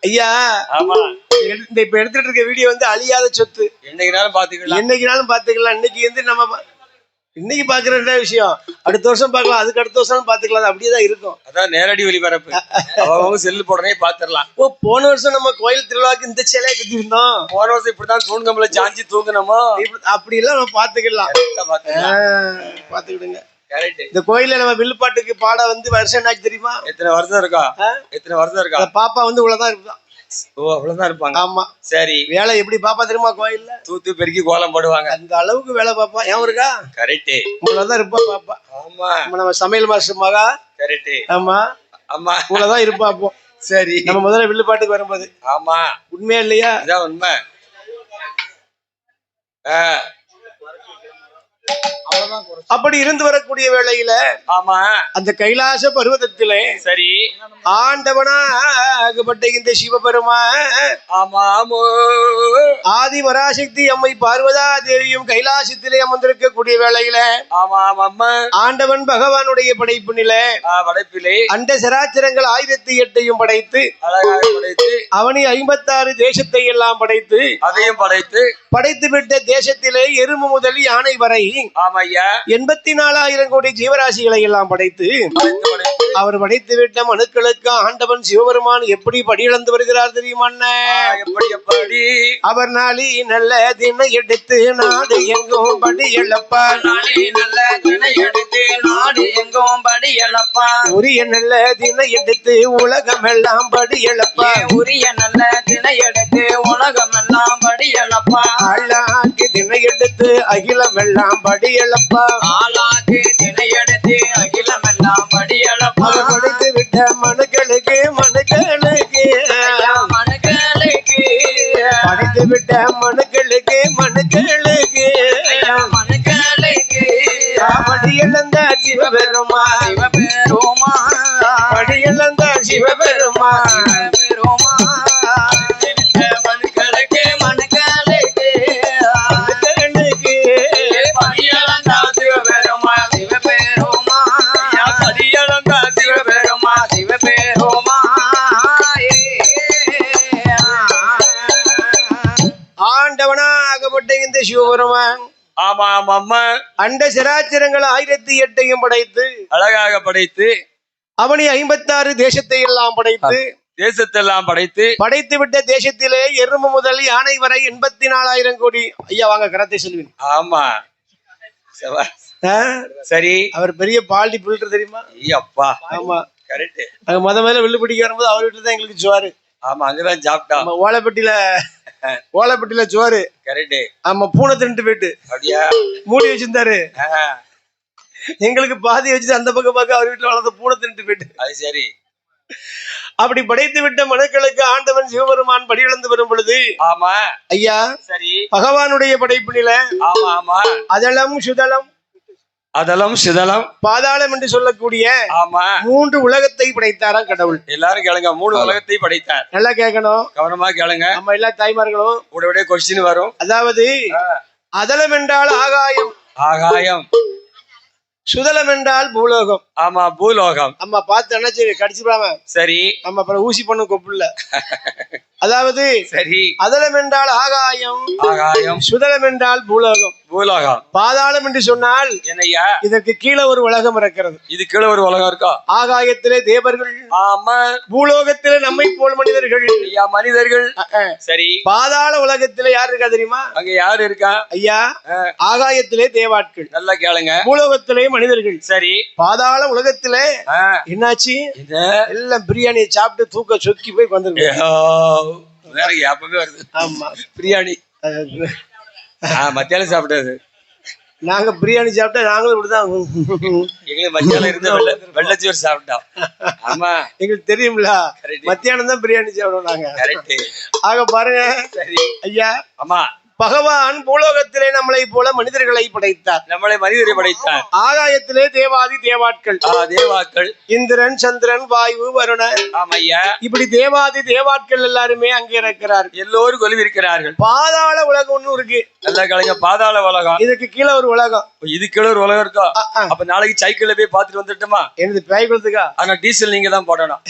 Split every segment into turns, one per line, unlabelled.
ஐயா.
ஆமா.
இப்ப எடுத்துட்டு இருக்க வீடியோ வந்து அழியாத சொத்து.
என்னைக்குனாலும்
பாத்துக்கலாம். இன்னைக்கு வந்து நம்ம இன்னைக்கு பாக்குற விஷயம் அடுத்த வருஷம் பாக்கலாம், அதுக்கு அடுத்த வருஷம் பாத்துக்கலாம். அப்படியேதான் இருக்கும்.
அதான் நேரடி ஒளிபரப்பு. அவங்க செல்லு போடனே பாத்துடலாம்.
போன வருஷம் நம்ம கோயில் திருவிழாக்கு இந்த சிலையை கட்டி இருந்தோம்.
போன வருஷம் இப்படிதான் தூண்கம்பல சாஞ்சி தூங்கணுமோ அப்படி
எல்லாம் நம்ம பாத்துக்கலாம். பாத்துக்கிடுங்க. இந்த கோயில நம்ம வில்லுப்பாட்டுக்கு பாட வந்து வருஷம் என்னாச்சு தெரியுமா?
எத்தனை வருஷம் இருக்கா?
பாப்பா வந்து இவ்வளவுதான் இருக்குதான்.
ஓ, அவ்வளவுதான் இருப்பாங்க.
ஆமா.
சரி.
வேலை எப்படி பாப்பா தெரியுமா? கோயில்ல
தூத்து பெருக்கி கோலம் போடுவாங்க.
அந்த அளவுக்கு வேலை பாப்பா. ஏன் இருக்கா?
கரெக்ட்.
இவ்வளவுதான் இருப்பா பாப்பா.
ஆமா.
நம்ம சமையல் மாஸ்டர் மகா.
கரெக்ட்.
ஆமா. இவ்வளவுதான் இருப்பா. அப்போ
சரி.
நம்ம முதல்ல வில்லுப்பாட்டுக்கு வரும்போது.
ஆமா.
உண்மையா இல்லையா?
இதான் உண்மை.
அப்படி இருந்து வரக்கூடிய வேளையில
ஆமா
அந்த கைலாச பர்வதத்திலே
சரி
ஆண்டவனாகப்பட்ட இந்த சிவபெருமான் ஆதி பராசக்தி அம்மை பார்வதா தேவியும் கைலாசத்திலே அமர்ந்திருக்கக்கூடிய வேளையில ஆண்டவன் பகவானுடைய படைப்பிலே அண்ட சராச்சரங்கள் 1008 படைத்து அவனி 56 தேசத்தை எல்லாம் படைத்து
அதையும்
படைத்து விட்ட தேசத்திலே எறும்பு முதல் யானை வரை 84,000 கோடி ஜீவராசிகளை எல்லாம் படைத்து அவர் படைத்து விட்ட மனுக்களுக்கு ஆண்டவன் சிவபெருமான் எப்படி படியிழந்து வருகிறார் தெரியுமா? அவர் நாளி நல்ல தினை எடுத்து நாடு எங்கும் படி எழப்பார். உரிய நல்ல தினை எடுத்து உலகமெல்லாம் படி எழப்பார். ஆளாக்கு தினை எடுத்து அகிலமெல்லாம் படி எழப்பார். படைத்து விட்ட மனுக்களுக்கு படைத்து விட்ட மனுக்களுக்கு படியிழந்த சிவபெருமான் படியிழந்த சிவபெருமான் இந்த சிவபெருமான் அண்ட சராச்சரங்கள் 1008 படைத்து
அழகாக படைத்து
அவனி 56 தேசத்தை எல்லாம் படைத்து விட்ட தேசத்திலே எறும்பு முதல் யானை வரை 84,000 கோடி. ஐயா வாங்க கரத்தை சொல்லுவீங்க.
ஆமா சரி.
அவர் பெரிய பால்டி பில்டர் தெரியுமா?
அப்பா.
ஆமா
கரெக்ட்.
அங்க முதல்ல வில்லு பிடிக்க வரும்போது அவர் வீட்டுல தான் எங்களுக்கு சோறு.
ஆமா அங்கதான் சாப்பிட்டோம்.
ஓலைப்பட்டியில சோறு.
கரெக்ட்.
ஆமா பூனை தின்ட்டு போயிட்டு அப்படியா மூடி வச்சிருந்தாரு. எங்களுக்கு பாதி வச்சுட்டு அந்த பக்கம் பார்க்க அவர் வீட்டுல வளர்ந்த பூனை தின்ட்டு போயிட்டு.
அது சரி.
அப்படி படைத்து விட்ட மனுக்களுக்கு ஆண்டவன் சிவபெருமான் படியிழந்து வரும் பொழுது
ஆமா
ஐயா
சரி
பகவானுடைய படைப்பினில அதலம் சிதலம் பாதாளம் என்று சொல்லக்கூடிய 3 உலகத்தை படைத்தாராம் கடவுள்.
எல்லாரும் கேளுங்க. 3 உலகத்தை படைத்தார்.
நல்லா கேட்கணும்,
கவனமா கேளுங்க.
நம்ம எல்லா தாய்மார்களும்
உடனே கொஸ்டின் வரும்.
அதாவது அதலம் என்றால் ஆகாயம், சுதலம் என்றால் பூலோகம்.
ஆமா பூலோகம்.
நம்ம பார்த்து என்ன சரி கடிச்சுடாம
சரி
நம்ம அப்புறம் ஊசி பண்ண கொப்புல. அதாவது
சரி
அதலம் என்றால் ஆகாயம், சுதலம் என்றால் பூலோகம். பாதாளம் என்று சொன்னால்
என்னையா
இதற்கு கீழே ஒரு உலகம் இருக்கிறது.
இது கீழே ஒரு உலகம் இருக்கா?
ஆகாயத்திலே தேவர்கள்,
ஆமா
பூலோகத்திலே நம்மை போல் மனிதர்கள்.
மனிதர்கள் சரி.
பாதாள உலகத்திலே யாரு இருக்கா தெரியுமா?
அங்க யாரு இருக்கா
ஐயா? ஆகாயத்திலே தேவாட்கள்.
நல்லா கேளுங்க.
பூலோகத்திலே மனிதர்கள்.
சரி.
பாதாள உலகத்திலே என்னாச்சு? எல்லாம் பிரியாணியை சாப்பிட்டு தூக்க சொக்கி போய் வந்துருக்கு.
வேற அப்பவே வருது.
ஆமா
பிரியாணி மத்தியானம் சாப்பிட்டது.
நாங்க பிரியாணி சாப்பிட்டா நாங்களும் இப்படிதான்.
எங்களுக்கு மத்தியானம் இருந்து வெள்ளச்சோறு சாப்பிட்டோம். ஆமா
எங்களுக்கு தெரியும்ல, மத்தியானம் தான் பிரியாணி சாப்பிடுவோம் நாங்க.
கரெக்ட்.
ஆக பாருங்க.
சரி
ஐயா.
ஆமா
பகவான் பூலோகத்திலே நம்மளை போல மனிதர்களை படைத்தார்.
நம்மளை மனிதரை படைத்தார்.
ஆகாயத்திலே தேவாதி தேவாட்கள்,
தேவாக்கள்,
இந்திரன், சந்திரன், வாயு, வருணன்,
ஆமையா,
இப்படி தேவாதி தேவாட்கள் எல்லாருமே அங்கே இருக்கிறார்.
எல்லோரும் கொலுவிருக்கிறார்கள்.
பாதாள உலகம் ஒண்ணு இருக்கு.
நல்ல கலைஞர், பாதாள உலகம்.
இதுக்கு கீழே ஒரு உலகம்.
இது கீழே ஒரு உலகம் இருக்கா? அப்ப நாளைக்கு சைக்கிள்ல போய் பாத்துட்டு வந்துட்டுமா?
எனது பேய்களுக்கா?
ஆனா டீசல் நீங்க தான் போடணும்.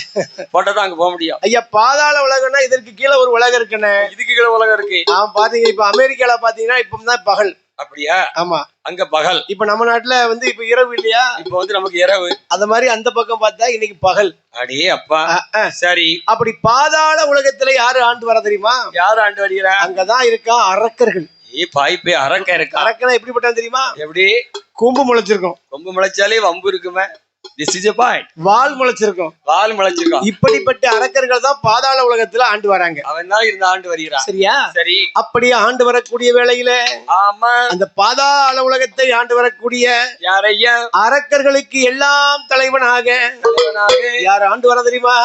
போட்டதான் அங்க போக முடியும்.
ஐயா, பாதாள உலகம்னா இதற்கு கீழே ஒரு உலகம் இருக்குன்னு.
இதுக்கு கீழே உலகம் இருக்கு.
பாத்தீங்க, இப்ப அமெரிக்கால பாத்தீங்கன்னா இப்பதான் பகல்.
அப்படியா?
ஆமா,
அங்க பகல்.
இப்ப நம்ம நாட்டுல வந்து இப்ப இரவு இல்லையா?
இப்ப வந்து நமக்கு இரவு.
அந்த மாதிரி அந்த பக்கம் பார்த்தா இன்னைக்கு பகல்.
அடே அப்பா. சரி,
அப்படி பாதாள உலகத்துல யாரு ஆண்டு வர தெரியுமா?
யாரு ஆண்டு வருகிறா? அங்கதான்
இருக்கா அரக்கர்கள்.
பாய்ப்பே அரக்க இருக்கு.
அரக்கனா எப்படிப்பட்ட தெரியுமா?
எப்படி?
கொம்பு முளைச்சிருக்கும்.
கொம்பு முளைச்சாலே வம்பு இருக்குமே. This is a point.
வால் முளைச்சிருக்கும்.
வால் முளைச்சிருக்கும்.
இப்படிப்பட்ட அரக்கர்கள் தான் பாதாள உலகத்துல ஆண்டு வராங்க.
அவன் தான் இருந்த ஆண்டு வருகிறான்.
சரியா?
சரி.
அப்படி ஆண்டு வரக்கூடிய வேளையில, ஆமா, அந்த பாதாள உலகத்தை ஆண்டு வரக்கூடிய
யாரையா?
அரக்கர்களுக்கு எல்லாம் தலைவனாக யார் ஆண்டு வர தெரியுமா?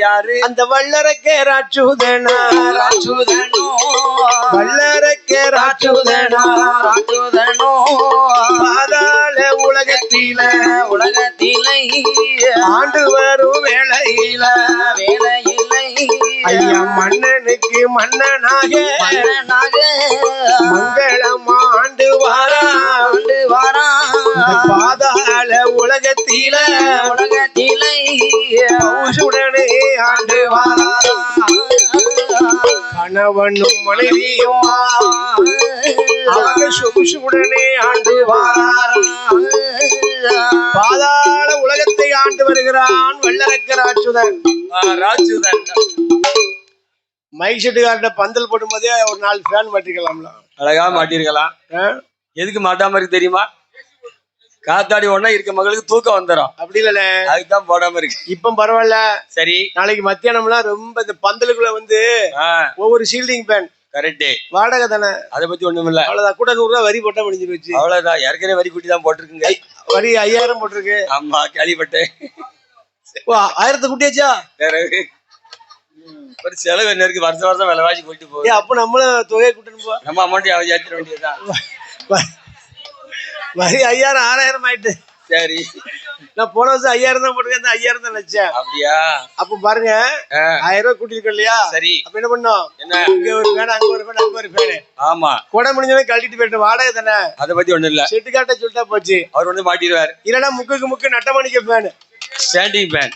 யாரு?
அந்த வல்லரக்கே ராட்சுதனா. வல்லரக்கே ராட்சுதனா. பாதாள உலகத்தில ஆண்டு வரும் வேளையில ஐயா, மன்னனுக்கு மன்னனாக மங்களமா ஆண்டு வாரா. பாதாள உலகத்தில பௌஷுடனே ஆண்டு வாரா. கணவனும் மனைவியும் அவங்க சொகுசுடனே ஆண்டு வாரா. பாதாள உலகத்தை ஆண்டு வருகிறான் வல்லரக்க ராட்சுதன். மைக் செட்டுக்கார்ட்ட பந்தல் போடும் போதே ஒரு 4 ஃபேன் மாட்டிருக்கலாம்ல.
அழகா மாட்டிருக்கலாம். எதுக்கு மாட்டாம இருக்கு தெரியுமா? காத்தாடி ஒன்னா இருக்க மகளுக்கு தூக்கம் வந்துடும். அப்படி இல்ல, அதுதான் போடாம இருக்கு. இப்ப பரவாயில்ல. சரி, நாளைக்கு மத்தியானம்லாம் ரொம்ப இந்த பந்தலுக்குள்ள வந்து ஒவ்வொரு ஷீல்டிங் ஃபேன். கரெக்ட். வாடகை தானே, அதை பத்தி ஒண்ணும் இல்ல. அவ்வளவுதான். கூட 100 ரூபாய் வரி போட்டா முடிஞ்சு போச்சு. அவ்வளவுதான். ஏற்கனவே வரி கூட்டி தான் போட்டிருக்குங்க. வரி 5000 போட்டிருக்கு. ஆமா, கேள்விப்பட்டேன். 1000 கூட்டியாச்சா? ஒரு செலவு என்ன இருக்கு? வருஷம் வருஷம் விலைவாசி போயிட்டு போகுது. அப்ப நம்மளும் தொகையை கூட்டணும் போ. நம்ம அமௌண்ட் ஏற்றிட வேண்டியதுதான். வரி 5000 6000 ஆயிட்டு. சரி, நான் போன வருஷம் 5000 தான் போட்டிருக்கேன். 5000 தான் லட்சம். அப்படியா? அப்ப பாருங்க, 1000 ரூபாய் கூட்டிருக்கோம் இல்லையா? சரி, அப்ப என்ன பண்ணோம்? என்ன, இங்க ஒரு ஃபேன், அங்க ஒரு ஃபேன், அங்க ஒரு ஃபேன். ஆமா, கூட முடிஞ்சவே கழட்டிட்டு போயிட்டு வாடகை தானே. அதை பத்தி ஒண்ணும் இல்ல. செட்டு காட்ட சொல்லிட்டா போச்சு. அவர் வந்து மாட்டிடுவார். இல்லன்னா முக்கு நட்டமணிக்க ஃபேன், ஸ்டாண்டிங் ஃபேன்.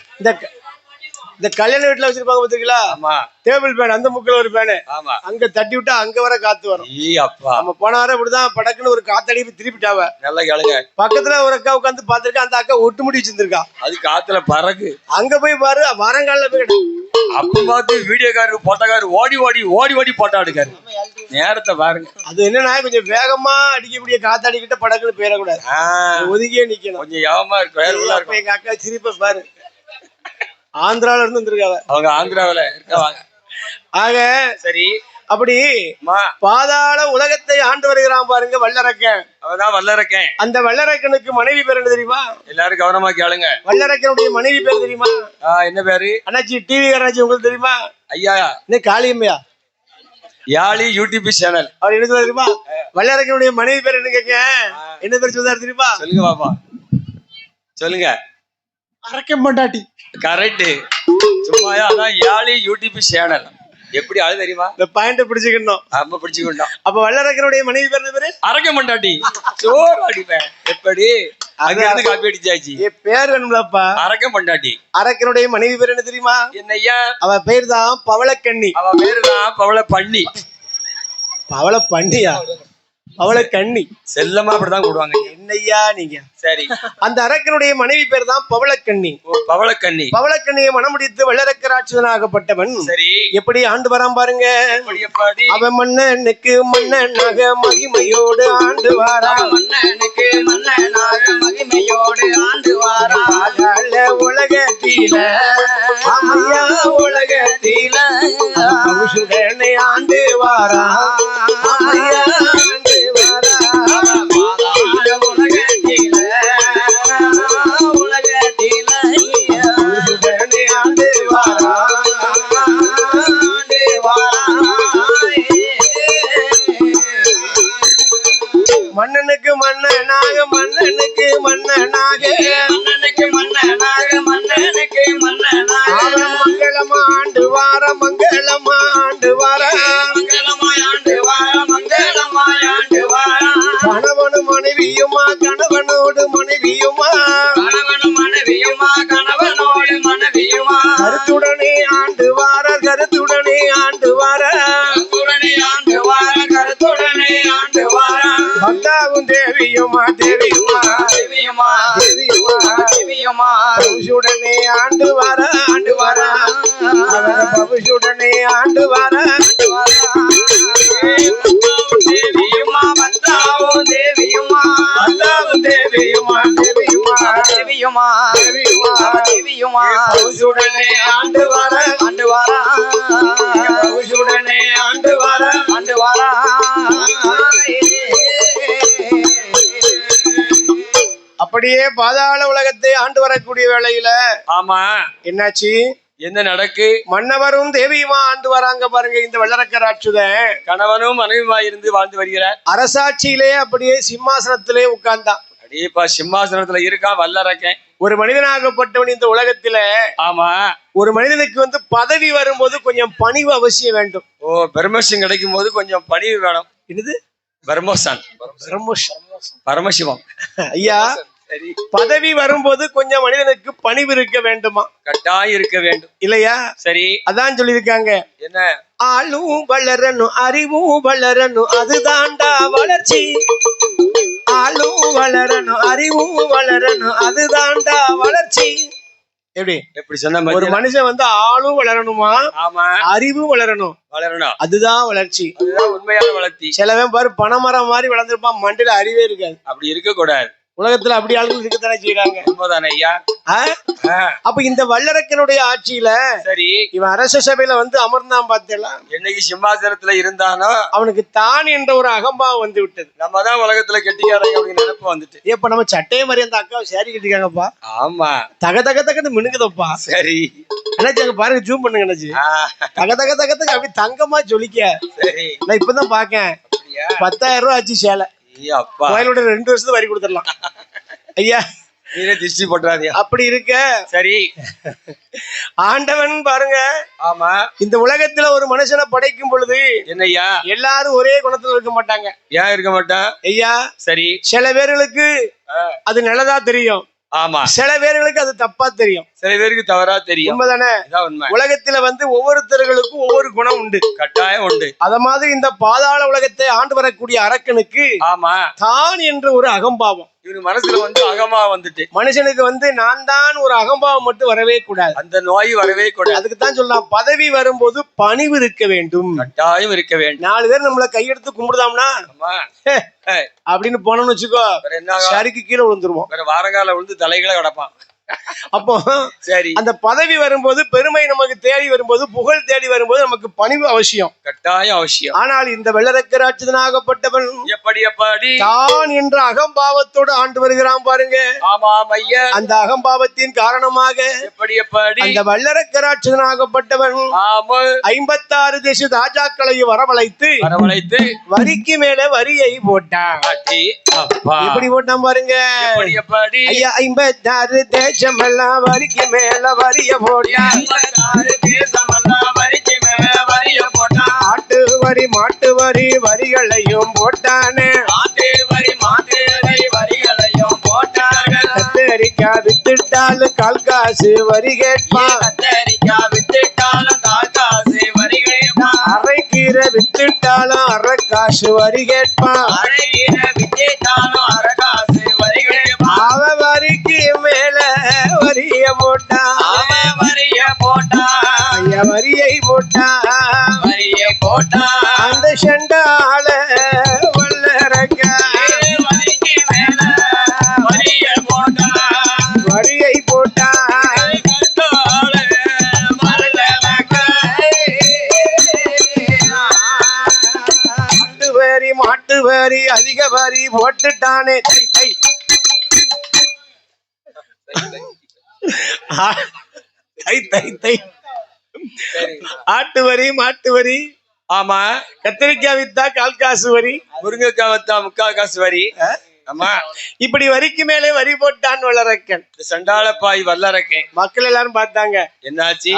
இந்த கல்யாண வீட்டுல வச்சிருப்பாங்க பாத்தீங்களா? ஆமா, டேபிள் ஃபேன். அந்த முக்கில ஒரு ஃபேன். ஆமா, அங்க தட்டி விட்டா அங்க வர காத்து வரும். நம்ம போன வாரம் இப்படிதான் படக்குன்னு ஒரு காத்தடிப்பு திருப்பிட்டாவ. நல்லா கேளுங்க. பக்கத்துல ஒரு அக்கா உட்காந்து பாத்துருக்கா. அந்த அக்கா ஒட்டு முடி வச்சிருந்திருக்கா. அது காத்துல பறக்கு. அங்க போய் பாரு, வரங்கால போய் அப்ப பார்த்து வீடியோக்காரரு போட்டோக்காரரு ஓடி போட்டோ எடுக்காரு. நேரத்தை பாருங்க. அது என்னன்னா, கொஞ்சம் வேகமா அடிக்கக்கூடிய காத்தாடிக்கிட்ட படக்குன்னு போயிடக்கூடாது. ஒதுங்கியே நிக்கணும். கொஞ்சம் யாவமா இருக்கு. எங்க அக்கா சிரிப்ப பாரு. ஆந்திரால இருந்து வந்திருக்காங்க. அவங்க ஆந்திராவில இருக்காங்க. ஆக சரி, அப்படி பாதாள உலகத்தை ஆண்டு வருகிறான் பாருங்க வல்லரக்கன். அவதான் வல்லரக்கன். அந்த வல்லரக்கனுக்கு மனைவி பேர் என்ன தெரியுமா? எல்லாரும் கவனமா கேளுங்க. வல்லரக்கனுடைய மனைவி பேர் தெரியுமா? என்ன பேரு? அண்ணாச்சி, டிவி அண்ணாச்சி, உங்களுக்கு தெரியுமா? ஐயா, என்ன காளியம்மையா? யாழி யூடியூப் சேனல். அவர் என்ன சொல்ல தெரியுமா? வல்லரக்கனுடைய மனைவி பேர் என்ன கேட்க, என்ன பேர் சொல்றாரு தெரியுமா? சொல்லுங்க பாப்பா, சொல்லுங்க. அரக்கன் பொண்டாட்டி. கரெக்ட். சும்மாயா? அதான் யாழி யூடியூப் சேனல். எப்படி ஆளு தெரியுமா? இந்த பாயிண்ட் பிடிச்சுக்கணும். அப்ப பிடிச்சுக்கணும். அப்ப வல்லரக்கனுடைய மனைவி பேர் பேரு அரக்கன் பொண்டாட்டி. சோறு அடிப்பேன். எப்படி அங்க இருந்து காப்பி அடிச்சாச்சு. பேர் வேணும்லப்பா. அரக்கன் பொண்டாட்டி. அரக்கனுடைய மனைவி பேர் என்ன தெரியுமா? என்னய்யா? அவ பேர் தான் பவளக்கண்ணி. அவ பேரு தான் பவளப்பண்ணி. பவளப்பண்ணியா? பவளக்கண்ணி. செல்லமா அப்படிதான் கூடுவாங்க. என்னையா நீங்க? சரி, அந்த அரக்கனுடைய மனைவி பேர் தான் பவளக்கண்ணி. பவளக்கண்ணி. பவளக்கண்ணியை மணமுடித்து வல்லரக்க ராட்சதனாகப்பட்டவன். சரி, எப்படி ஆண்டு வரான் பாருங்க. அவன் மன்னனுக்கு மன்னனாக மகிமையோடு ஆண்டு வாரான். மன்னனுக்கு மன்னனாக மகிமையோடு ஆண்டு வாரான். உலகத்தில அம்மையா, உலகத்தில பவுஷுடனே ஆண்டு வாரான். அம்மையா வார மங்களமா ஆண்டு வார கணவனும் மனைவியுமா கணவனோடு மனைவியுமா கருத்துடனே ஆண்டு வார கருத்துடனே ஆண்டு வார பக்தாவும் தேவியுமா தேவியுமா தேவியுமா பவுசுடனே ஆண்டு வார பவுசுடனே ஆண்டு வார தேவியுமா பக்தாவும் தேவியுமா பவுசுடனே ஆண்டு வார பவுசுடனே ஆண்டு வார அப்படியே பாதாள உலகத்தை ஆண்டு வரக்கூடிய வேளையில
ஆமா
என்னாச்சு
என்ன நடக்கு?
மன்னவரும் தேவியுமா ஆண்டு வராங்க பாருங்க. இந்த வெள்ளரக்கராட்சுதன்
கணவனும் மனைவியுமா இருந்து வாழ்ந்து வருகிறார்.
அரசாட்சியிலே அப்படியே சிம்மாசனத்திலே உட்கார்ந்தான்.
அப்படியேப்பா சிம்மாசனத்துல இருக்கான் வல்லரக்கன்.
ஒரு மனிதனாகப்பட்டவன் இந்த உலகத்துல.
ஆமா,
ஒரு மனிதனுக்கு பதவி வரும்போது கொஞ்சம் பணிவு அவசியம் வேண்டும்.
ஓ, பெர்மிஷன் கிடைக்கும் போது கொஞ்சம் பணிவு வேணும்.
இது
பரமசிவம்
ஐயா, பதவி வரும்போது கொஞ்சம் மனிதனுக்கு பணிவு இருக்க வேண்டுமா?
கட்டாயம் இருக்க வேண்டும்
இல்லையா?
சரி,
அதான் சொல்லியிருக்காங்க.
என்ன?
ஆளும் வளரணும் அறிவும் வளரணும் அதுதான்டா வளர்ச்சி. ஆளும் வளரணும் அறிவும் வளரணும் அதுதான்டா வளர்ச்சி. எப்படி
சொன்ன?
ஒரு மனுஷன் ஆளும் வளரணுமா?
ஆமா,
அறிவும் வளரணும் அதுதான் வளர்ச்சி.
அதுதான் உண்மையான வளர்ச்சி.
சிலவன் பாரு பனைமரம் மாதிரி வளர்ந்துருப்பான், மண்டில அறிவே இருக்காது.
அப்படி இருக்க கூடாது.
உலகத்துல அப்படி ஆளுகள் இருக்கத்தானே செய்யறாங்க.
உண்மைதானே ஐயா?
அப்ப இந்த வல்லரக்கனுடைய ஆட்சியில
சரி
இவன் அரச சபையில அமர்ந்தான். பார்த்தலாம்,
என்னைக்கு சிம்மாசனத்துல இருந்தானோ அவனுக்கு
தான் என்ற ஒரு அகம்பாவம் வந்து விட்டது.
நம்ம தான் உலகத்துல கெட்டிக்காரங்க அப்படின்னு நினைப்பு வந்துட்டு.
இப்ப நம்ம சட்டையை மாதிரி அந்த அக்காவை சேரி கட்டிருக்காங்கப்பா.
ஆமா,
தக தக தகன்னு மினுக்குதப்பா.
சரி
அண்ணாச்சி பாருங்க, ஜூம் பண்ணுங்க அண்ணாச்சி. தக தக தகத்துக்கு அப்படி தங்கமா ஜொலிக்க.
சரி,
நான் இப்பதான் பாக்கேன். 10,000 ரூபாய் ஆச்சு சேலை. கோயிலோட 2 வருஷத்துக்கு வரி கொடுத்துடலாம் ஐயா.
திருஷ்டி போட்டுறாதே.
அப்படி இருக்க
சரி,
ஆண்டவன் பாருங்க.
ஆமா,
இந்த உலகத்துல ஒரு மனுஷனை படைக்கும் பொழுது
என்னய்யா
எல்லாரும் ஒரே குணத்துல இருக்க மாட்டாங்க.
ஏன் இருக்க மாட்டான் ஐயா? சரி,
சில பேர்களுக்கு அது நல்லதா தெரியும்.
ஆமா,
சில பேர்களுக்கு அது தப்பா தெரியும்.
சில பேருக்கு தவறா தெரியும்.
உண்மைதானே? உலகத்துல ஒவ்வொருத்தர்களுக்கும் ஒவ்வொரு குணம் உண்டு, கட்டாயம் உண்டு. அத மாதிரி இந்த பாதாள உலகத்தை ஆண்டு வரக்கூடிய அரக்கனுக்கு ஆமா தான் என்ற ஒரு அகம்பாவம்
இவரு மனசுல அகமா வந்துட்டு.
மனுஷனுக்கு நான் தான் ஒரு அகம்பாவம் மட்டும் வரவே கூடாது.
அந்த நோய் வரவே கூடாது.
அதுக்கு தான் சொல்லலாம், பதவி வரும்போது பணிவு இருக்க வேண்டும்,
கட்டாயம் இருக்க வேண்டும்.
4 பேர் நம்மள கையெடுத்து கும்பிடுதாம்னா அப்படின்னு போனோம்னு வச்சுக்கோ, சரிக்கு கீழே விழுந்துருவோம்.
வேற வாரங்கால விழுந்து தலைகளை கிடப்பான்.
அப்போ சரி, அந்த பதவி வரும்போது, பெருமை நமக்கு தேடி வரும்போது, புகழ் தேடி வரும்போது நமக்கு பணிவு அவசியம், கட்டாயம் அவசியம். ஆனால் இந்த வெள்ளரக்கராட்சிதனாகப்பட்டவன் எப்படி தான் என்ற அகம்பாவத்தோடு ஆண்டு வருகிறான் பாருங்க.
ஆமாம் ஐயா.
அந்த அகம்பாவத்தின் காரணமாக எப்படி அந்த வெள்ளரக்கராட்சிதனாகப்பட்டவன் 56 தேச ராஜாக்களையும் வரவழைத்து வரிக்கு மேல வரியை போட்டான். எப்படி போட்டான் பாருங்க ஐயா. 56 தேசமெல்லாம் வரிக்கு மேல வரிய போட்டான். ஆட்டு வரி மாட்டு வரி வரிகளையும் போட்டானே. கத்தரிக்காய் வித்துட்டாலும் கால் காசு வரி கேட்பான். அரைக்கீரை வித்துட்டாலும் அரை காசு வரி கேட்பான். அவன் வரிக்கு மேல வரிய போட்டான். ஐயா வரியை போட்டான். அந்த செண்டால வல்லரக்க வரியை போட்டான். மாட்டு வரி அதிக வரி போட்டுட்டானே. ஆட்டு வரி மாட்டு வரி.
ஆமா,
கத்திரிக்காய் வித்தா கால் காசு வரி,
முருங்கைக்காய் வித்தா 3/4 காசு வரி. ஆமா,
இப்படி வரிக்கு மேலே வரி போட்டான் வல்லரக்கன்.
சண்டாளப்பாய் வல்லரக்கன்.
மக்கள் எல்லாரும் பார்த்தாங்க,
என்னாச்சு?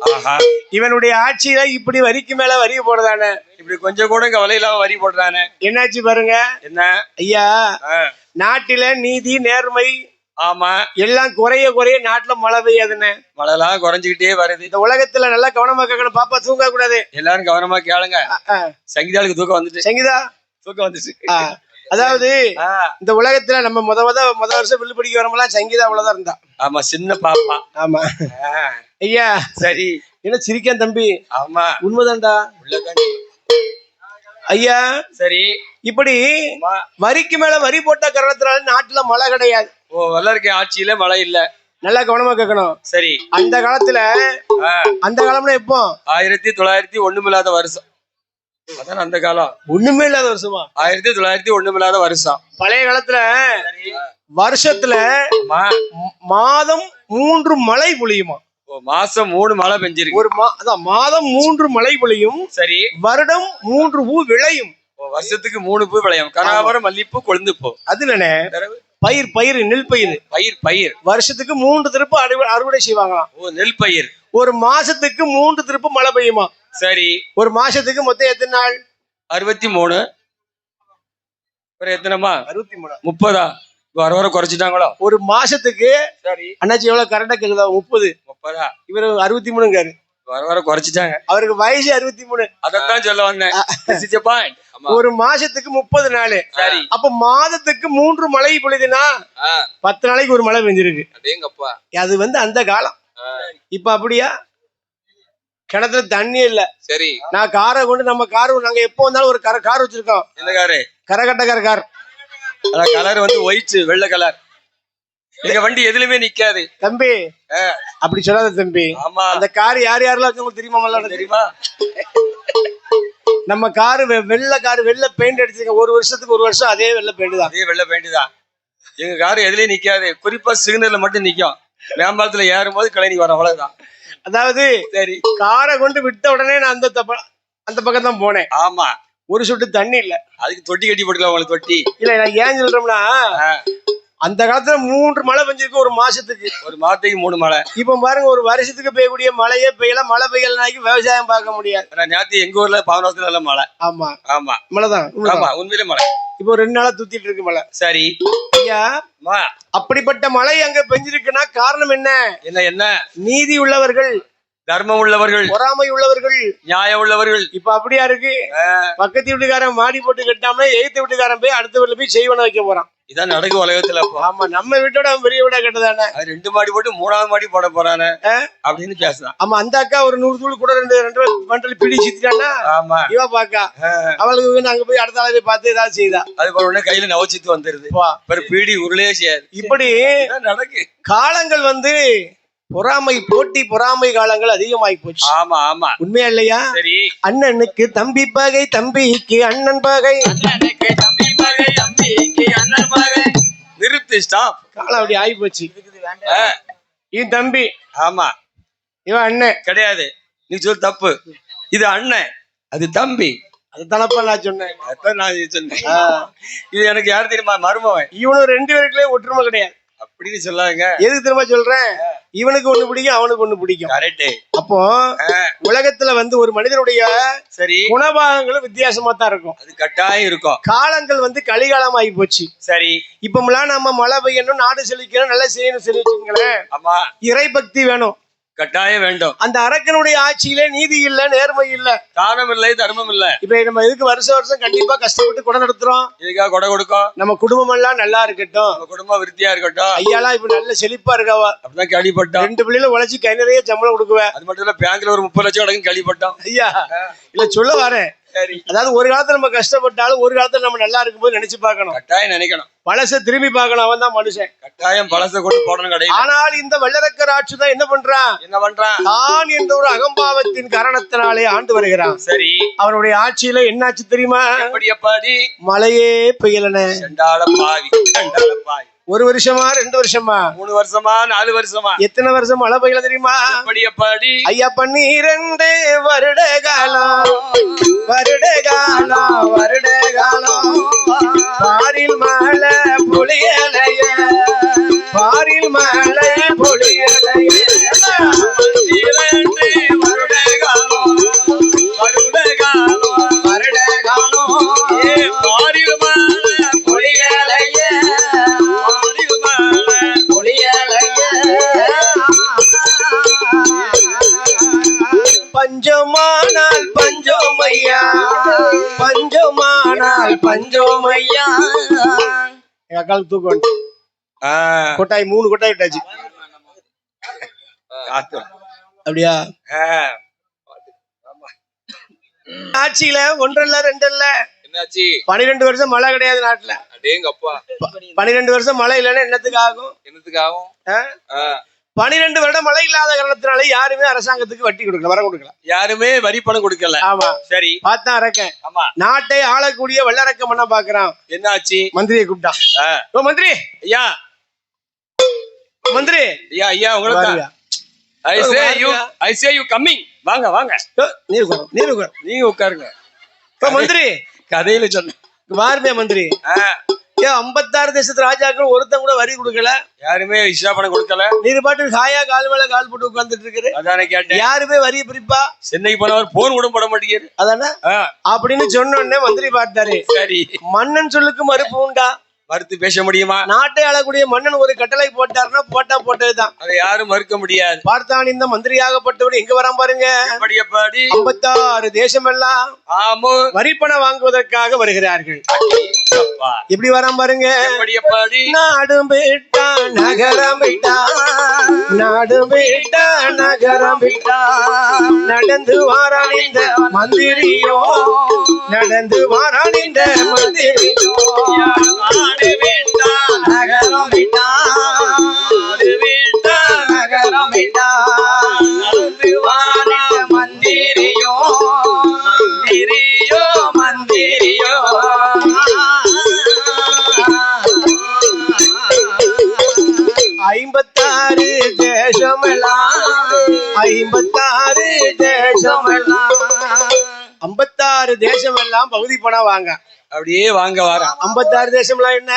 ஆஹா,
இவனுடைய ஆட்சியில இப்படி வரிக்கு மேல வரி போடுறானே,
இப்படி கொஞ்சம் கூட கவலை இல்லாம வரி போடுறானே.
என்னாச்சு பாருங்க
என்ன?
ஐயா.
ஆ,
நாட்டில நீதி நேர்மை
ஆமா,
எல்லாம் குறைய குறைய நாட்டுல மழை பெய்யாதுன்னு.
மழைலாம் குறைஞ்சுக்கிட்டே வருது.
இந்த உலகத்துல நல்லா கவனமா கேட்கணும். பாப்பா தூங்க கூடாது.
எல்லாரும் கவனமா கேளுங்க. சங்கீதாளுக்கு தூக்கம் வந்துட்டு.
சங்கீதா
தூக்கம் வந்துச்சு.
அதாவது
ஆ,
இந்த உலகத்துல நம்ம முத வருஷம் வில்லு பிடிக்க வரமெல்லாம் சங்கீதா அவ்வளவுதான் இருந்தா.
ஆமா, சின்ன பாப்பா.
ஆமா
ஆ,
ஐயா.
சரி.
என்ன சிரிக்கான் தம்பி?
ஆமா,
உண்மைதான்டா
உள்ளதான்.
ஐயா.
சரி.
இப்படி
ஆமா.
வரிக்கு மேல வரி போட்ட காரணத்தினால நாட்டுல மழை கிடையாது.
ஓ, வல்லருக்கு ஆட்சியில மழை இல்ல.
நல்லா கவனமா கேட்கணும்.
சரி.
அந்த காலத்துல
ஆ,
அந்த காலம்னா எப்போ?
1900 ஒண்ணுமில்லாத வருஷம். அதான் அந்த காலம்.
ஒண்ணுமே இல்லாத வருஷமா?
1900 ஒண்ணுமில்லாத வருஷம்.
பழைய காலத்துல
சரி.
வருஷத்துல
ஆமா.
மாதம் 3 மழை பொழியுமா?
ஓ, மாசம் 3 மழை பெஞ்சிருக்கு.
அதான் மாதம் 3 மழை பொழியும்.
சரி.
வருடம் 3 பூ விளையும்.
ஓ, வருஷத்துக்கு 3 பூ விளையும். கனகாபரம், மல்லிப்பூ, கொழுந்துப்பூ.
அதுலனே பயிர் நெல் பயிர்.
பயிர்
வருஷத்துக்கு 3 திருப்பு அறுவடை செய்வாங்களாம்.
ஓ, நெல் பயிர்.
ஒரு மாசத்துக்கு 3 திருப்பு மழை பெய்யுமா?
சரி.
ஒரு மாசத்துக்கு மொத்தம் எத்தனை நாள்?
63. ஒரு எத்தனைமா?
63.
30. வர குறைச்சிட்டாங்களோ?
ஒரு மாசத்துக்கு.
சரி.
அண்ணாச்சி எவ்வளவு கரெக்டா கேக்குதா? 30. இவரு 63.
வர குறைச்சிட்டாங்க.
அவருக்கு வயசு 63.
அதான் சொல்ல வந்தேன்.
ஒரு மாசத்துக்கு 30 நாள்.
சரி.
அப்ப மாதத்துக்கு 3 மழை பொழுதுனா 10 நாளைக்கு ஒரு மழை பெஞ்சிருக்கு. அது அந்த காலம். இப்ப அப்படியா? கிணத்துல தண்ணி இல்ல.
சரி.
நான் காரை கொண்டு நாங்க எப்போ வந்தாலும் ஒரு கார் வச்சிருக்கோம்.
என்ன காரு?
கரகட்டக்கார கார்.
கலர் ஒயிட், வெள்ளை கலர். எங்க வண்டி எதுலயுமே நிக்காது
தம்பி. அப்படி சொல்லாத தம்பி.
ஆமா.
அந்த கார் யாரெல்லாம் வச்சு தெரியுமா?
தெரியுமா?
நம்ம காரு வெள்ளை பெயிண்ட் அடிச்சிருக்க. ஒரு வருஷத்துக்கு ஒரு வருஷம் அதே வெள்ளை பெயிண்ட் தான்.
அதே வெள்ளை பெயிண்ட் தான். எங்க காரு எதுலயும் நிக்காது. குறிப்பா சிக்னல்ல மட்டும் நிக்கும். மேம்பாலத்துல ஏறும் போது கிளம்பி வரும். அவ்வளவுதான். அதாவது சரி,
காரை கொண்டு விட்ட உடனே நான் அந்த பக்கம் தான் போனேன்.
ஆமா.
ஒரு சொட்டு தண்ணி இல்ல.
அதுக்கு தொட்டி கட்டி போட்டுக்கலாம். உங்களுக்கு தொட்டி
இல்ல. நான் ஏன் சொல்றோம்னா, அந்த காலத்துல 3 மழை பெஞ்சிருக்கு ஒரு மாசத்துக்கு.
ஒரு மாசத்துக்கு 3 மழை.
இப்ப பாருங்க, ஒரு வருஷத்துக்கு பெய்யக்கூடிய மழையே பெய்யல. மழை பெய்யலனாக்கி விவசாயம் பார்க்க முடியாது.
நேத்து எங்க ஊர்ல பாவனாசத்துல நல்ல மழை.
ஆமா
ஆமா,
மழைதான்.
ஆமா, உண்மையிலே மழை.
இப்போ 2 நாளா தூத்திட்டு இருக்கு மழை.
சரி
ஐயா. அப்படிப்பட்ட மழை அங்க பெஞ்சிருக்குன்னா காரணம் என்ன?
என்ன?
நீதி உள்ளவர்கள்,
தர்மம் உள்ளவர்கள்,
பொறாமை உள்ளவர்கள்,
நியாயம் உள்ளவர்கள்.
இப்ப அப்படியா இருக்கு? பக்கத்து வீட்டுக்காரன் மாடி போட்டு கட்டாம எய்த்து வீட்டுக்காரன் போய் அடுத்த வீட்டுல போய் செய்வன வைக்க போறான்.
இதான் நடக்கு உலகத்துல.
ஆமா, நம்ம வீட்டோட அவன் பெரிய வீடா கட்டதானே.
2 மாடி போட்டு 3ஆவது மாடி போட போறானே அப்படின்னு பேசுறான்.
ஆமா, அந்த அக்கா ஒரு 100 தூள் கூட 2 மண்டல் பிடி சித்திட்டானா.
ஆமா.
இவ பாக்கா அவளுக்கு அங்க போய் அடுத்த ஆளவே பார்த்து ஏதாவது செய்தா.
அது போல உடனே கையில நவச்சித்து வந்துருது. பீடி உருளையே செய்யாது.
இப்படி
நடக்கு.
காலங்கள் பொறாமை, போட்டி பொறாமை காலங்கள் அதிகமாகி போச்சு.
ஆமா ஆமா,
உண்மையா இல்லையா?
சரி.
அண்ணனுக்கு தம்பி பகை, தம்பிக்கு அண்ணன் பகை.
அண்ணனுக்கு தம்பி பகை, தம்பிக்கு அண்ணன் பகை. நிறுத்து, ஸ்டாப்.
காலம் அப்படி ஆகி போச்சு. இவன் தம்பி.
ஆமா.
இவன் அண்ணன்
கிடையாது. நீ சொல் தப்பு. இது அண்ணன், அது தம்பி.
அதுதானப்பா நான் சொன்னேன்.
அதான் நான் சொன்னேன். இது எனக்கு யாரு தெரியுமா? மருமவன்.
இவனும் 2 பேருக்குள்ளே ஒற்றுமை கிடையாது.
அப்படின்னு சொல்லாங்க.
எதுக்கு திரும்ப சொல்றேன்? இவனுக்கு ஒண்ணு பிடிக்கும், அவனுக்கு ஒண்ணு பிடிக்கும்.
கரெக்ட்.
அப்போ உலகத்துல ஒரு மனிதனுடைய
சரி
குணபாகங்களும் வித்தியாசமா தான் இருக்கும்.
அது கட்டாயம் இருக்கும்.
காலங்கள் கலிகாலம் ஆகி போச்சு.
சரி.
இப்பமெல்லாம் நம்ம மழை பெய்யணும், நாடு செழிக்கணும், நல்லா செய்யணும் சொல்லிச்சுங்களேன்.
ஆமா.
இறை பக்தி வேணும்,
கட்டாயம் வேண்டும்.
அந்த அரக்கனுடைய ஆட்சியிலே நீதி இல்ல, நேர்மை இல்ல,
தானம் இல்லை, தர்மம் இல்ல.
இப்ப நம்ம இதுக்கு வருஷம் கண்டிப்பா கஷ்டப்பட்டு கொடை நடத்துறோம்.
இதுக்காக கொடை கொடுக்கும்.
நம்ம குடும்பம் எல்லாம் நல்லா இருக்கட்டும்,
நம்ம குடும்பம் விருத்தியா இருக்கட்டும்.
ஐயாலாம் இப்ப நல்ல செழிப்பா இருக்காவா.
அப்படிதான் கேள்விப்பட்டோம்.
2 பிள்ளைல உழைச்சி கை நிறைய சம்பளம் கொடுக்குவேன்.
அது மட்டும் இல்ல, பேங்க்ல ஒரு 30 லட்சம் கிடக்குன்னு கேள்விப்பட்டோம்.
ஐயா இல்ல, சொல்ல வரேன். அதாவது ஒரு காலத்துல நம்ம கஷ்டப்பட்டாலும் ஒரு காலத்துல நம்ம நல்லா இருக்கும்போது நினைச்சு பார்க்கணும்.
கட்டாயம் நினைக்கணும்.
பழச திரும்பி பார்க்கணும். அவன் தான் மனுஷன்.
கட்டாயம் பழச கொண்டு போடணும் கிடையாது.
ஆனால் இந்த வல்லரக்கர் ஆட்சி தான் என்ன பண்றான்? தான் என்ற ஒரு அகம்பாவத்தின் காரணத்தினாலே ஆண்டு வருகிறான்.
சரி.
அவனுடைய ஆட்சியில என்னாச்சு தெரியுமா? மழையே பெய்யலன. ஒரு வருஷமா, 2 வருஷமா,
3 வருஷமா, 4 வருஷமா,
எத்தனை வருஷம் மழை பெய்யல தெரியுமா? ஐயா 12 வருட காலம், பாரில் மழை பொழியலைய, பாரில் மழை பொழியலைய. பஞ்சமானால் பஞ்சோமையா, பஞ்சமானால் பஞ்சோமையா. எங்க அக்காளுக்கு தூக்கம் வந்து கொட்டாய் 3 கொட்டாய் விட்டாச்சு. அப்படியா? ஆட்சியில 1 இல்ல 2 இல்ல 12 வருஷம் மழை கிடையாது நாட்டுல. 12 வருஷம் மழை இல்லைன்னா என்னத்துக்கு ஆகும்? 12 வருடம் மழை இல்லாத காரணத்தினால யாருமே அரசாங்கத்துக்கு வட்டி கொடுக்கல, வர கொடுக்கல, யாருமே வரி பணம் கொடுக்கல. ஆமா சரி, பார்த்தா அரக்கன் நாட்டை ஆளக்கூடிய வல்லரக்கம் பண்ண பாக்குறான். என்ன ஆச்சு? மந்திரியை கூப்பிட்டான். ஓ மந்திரி ஐயா, மந்திரி ஐயா, ஐயா உங்களுக்கு I say you coming. வாங்க வாங்க, நீங்க உட்காருங்க. மந்திரி கதையில சொன்ன வாருமே மந்திரி. 56 தேசத்து ராஜாக்கள் ஒருத்தன் கூட வரி கொடுக்கல, யாருமே இஷா பணம் கொடுக்கல. நீர் பாட்டு ஹாயா கால் மேல கால் போட்டு உட்கார்ந்துட்டு இருக்கு. அதானே கேட்டேன், யாருமே வரி பிரிப்பா? சென்னைக்கு போனவர் போன் கூட போட மாட்டேங்குது. அதானே அப்படின்னு சொன்ன உடனே மந்திரி பார்த்தாரு. சரி, மன்னன் சொல்லுக்கு மறுப்பு உண்டா? மறுத்து பேச முடியுமா? நாட்டை ஆளக்கூடிய மன்னன் ஒரு கட்டளை போட்டாருன்னா போட்டா போட்டதுதான், அதை யாரும் மறுக்க முடியாது. பார்த்தான் இந்த மந்திரியாகப்பட்டவர் எங்க வரான் பாருங்க. 56 தேசம் எல்லாம் வரி பணம் வாங்குவதற்காக வருகிறார்கள். எப்படி வரான் பாருங்க. நாடும் விட்டா நகரம் விட்டா, நாடும் விட்டா நகரம் விட்டா, நடந்து வாரான் இந்த மந்திரியோ, நடந்து வாரான் இந்த மந்திரியோ. நகரம் விட்டா, நகரம் விட்டா, நடந்து வாரான் மந்திரியோ, மந்திரியோ, மந்திரியோ. 56 தேசமெல்லாம், 56 தேசமெல்லாம், 56 தேசமெல்லாம் பகுதி பணம் வாங்க. அப்படியே வாங்க வர 56 தேசம்லாம் என்ன?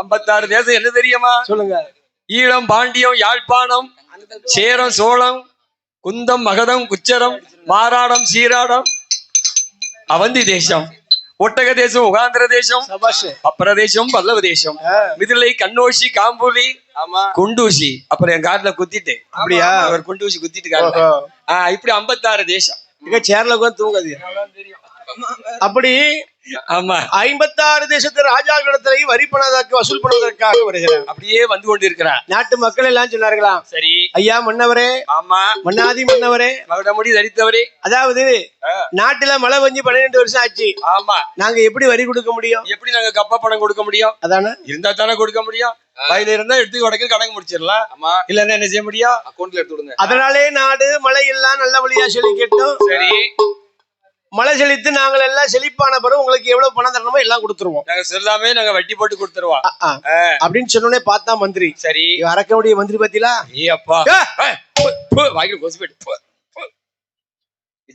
56 தேசம் என்ன தெரியுமா? சொல்லுங்க. ஈழம், பாண்டியம், யாழ்ப்பாணம், சேரம், சோழம், குந்தம், மகதம், குச்சரம், மாராடம், சீராடம், அவந்தி தேசம், ஒட்டக தேசம், உகாந்திர தேசம், அப்பர தேசம், பல்லவ தேசம், மிதிலை, கண்ணோசி, காம்பூலி, குண்டூசி. அப்புறம் என் காட்டுல குத்திட்டு. அப்படியா? அவர் குண்டூசி குத்திட்டு காட்டுல. இப்படி 56 தேசம். சேர்ல உட்காந்து தூங்காது. அப்படி ஆமா 56 தேசத்து ராஜாக்களிடத்திலேயே வரி பணம் வசூல் பண்ணுவதற்காக வருகிறார். அப்படியே வந்து கொண்டிருக்கிறார். நாட்டு மக்கள் எல்லாம் சொன்னார்களாம். சரி ஐயா மன்னவரே, ஆமா மன்னாதி மன்னவரே, மகுடமுடி தரித்தவரே, அதாவது நாட்டுல மழை பெஞ்சு 12 வருஷம் ஆச்சு. ஆமா, நாங்க எப்படி வரி கொடுக்க முடியும்? எப்படி நாங்க கப்பா பணம் கொடுக்க முடியும்? அதானே, இருந்தா தானே கொடுக்க முடியும். வயல இருந்தா எடுத்து உடனே கணக்கு முடிச்சிடலாம். ஆமா, இல்லன்னா என்ன செய்ய முடியும்? அக்கௌண்ட்ல எடுத்து விடுங்க. அதனாலே நாடு மழை எல்லாம் நல்ல வழியா சொல்லி கேட்டோம். சரி, மழை செழித்து நாங்கள் எல்லாம் செழிப்பான பிறகு உங்களுக்கு எவ்வளவு பணம் தரணுமோ எல்லாம் கொடுத்துருவோம். நாங்க சொல்லாமே நாங்க வட்டி போட்டு கொடுத்துருவோம் அப்படின்னு சொன்னோடனே பார்த்தா மந்திரி. சரி, அரக்கனுடைய மந்திரி பத்திலா? ஏ அப்பா, வாய்க்கு கொசுபேட்டு,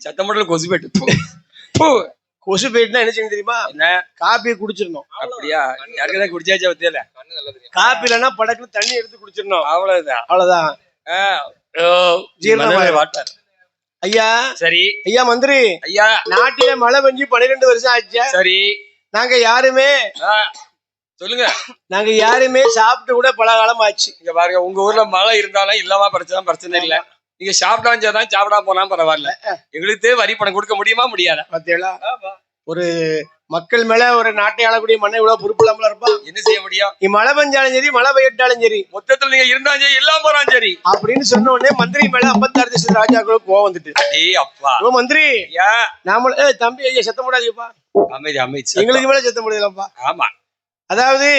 சத்தம் மட்டும் கொசுபேட்டு. கொசுபேட்டுனா என்ன செய்யணும் தெரியுமா? என்ன? காப்பியை குடிச்சிடணும். அப்படியா? யாருக்குதான் குடிச்சாச்சா பத்தியில? காப்பி இல்லைன்னா படக்குன்னு தண்ணி எடுத்து குடிச்சிடணும். அவ்வளவுதான், அவ்வளவுதான். ஜீரணமாய் வாட்டார். ஐயா சரி, ஐயா மந்திரி ஐயா, நாட்டில மழை பெஞ்சு 12 வருஷம் ஆச்சு. சரி, நாங்க யாருமே சொல்லுங்க, நாங்க யாருமே சாப்பிட்டு கூட பல காலம் ஆச்சு. இங்க பாருங்க, உங்க ஊர்ல மழை இருந்தாலும் இல்லாம பிரச்சனை இல்ல. நீங்க சாப்பிட்டாதான் சாப்பிடாம போனா பரவாயில்ல. எங்களுக்கு வரி பணம் கொடுக்க முடியுமா? முடியாத பாத்தீங்களா? ஒரு மக்கள் மேல ஒரு நாட்டை ஆளக்கூடிய மண்ணை இவ்வளவு பொறுப்பு இல்லாமல இருப்பா. என்ன செய்ய முடியும்? நீ மழை பெஞ்சாலும் சரி, மழை பெய்யாட்டாலும் சரி, மொத்தத்துல நீங்க இருந்தாலும் சரி, எல்லாம் போறாலும் சரி அப்படின்னு சொன்ன உடனே மந்திரி மேல 56 தேசத்து ராஜாக்களுக்கு கோவம் வந்துட்டு. அப்பா மந்திரி, நாம தம்பி ஐயா சத்தம் போடாதீங்கப்பா. அமைதி அமைதி, எங்களுக்கு மேல சத்தம் போடுதலப்பா. ஆமா, அதாவது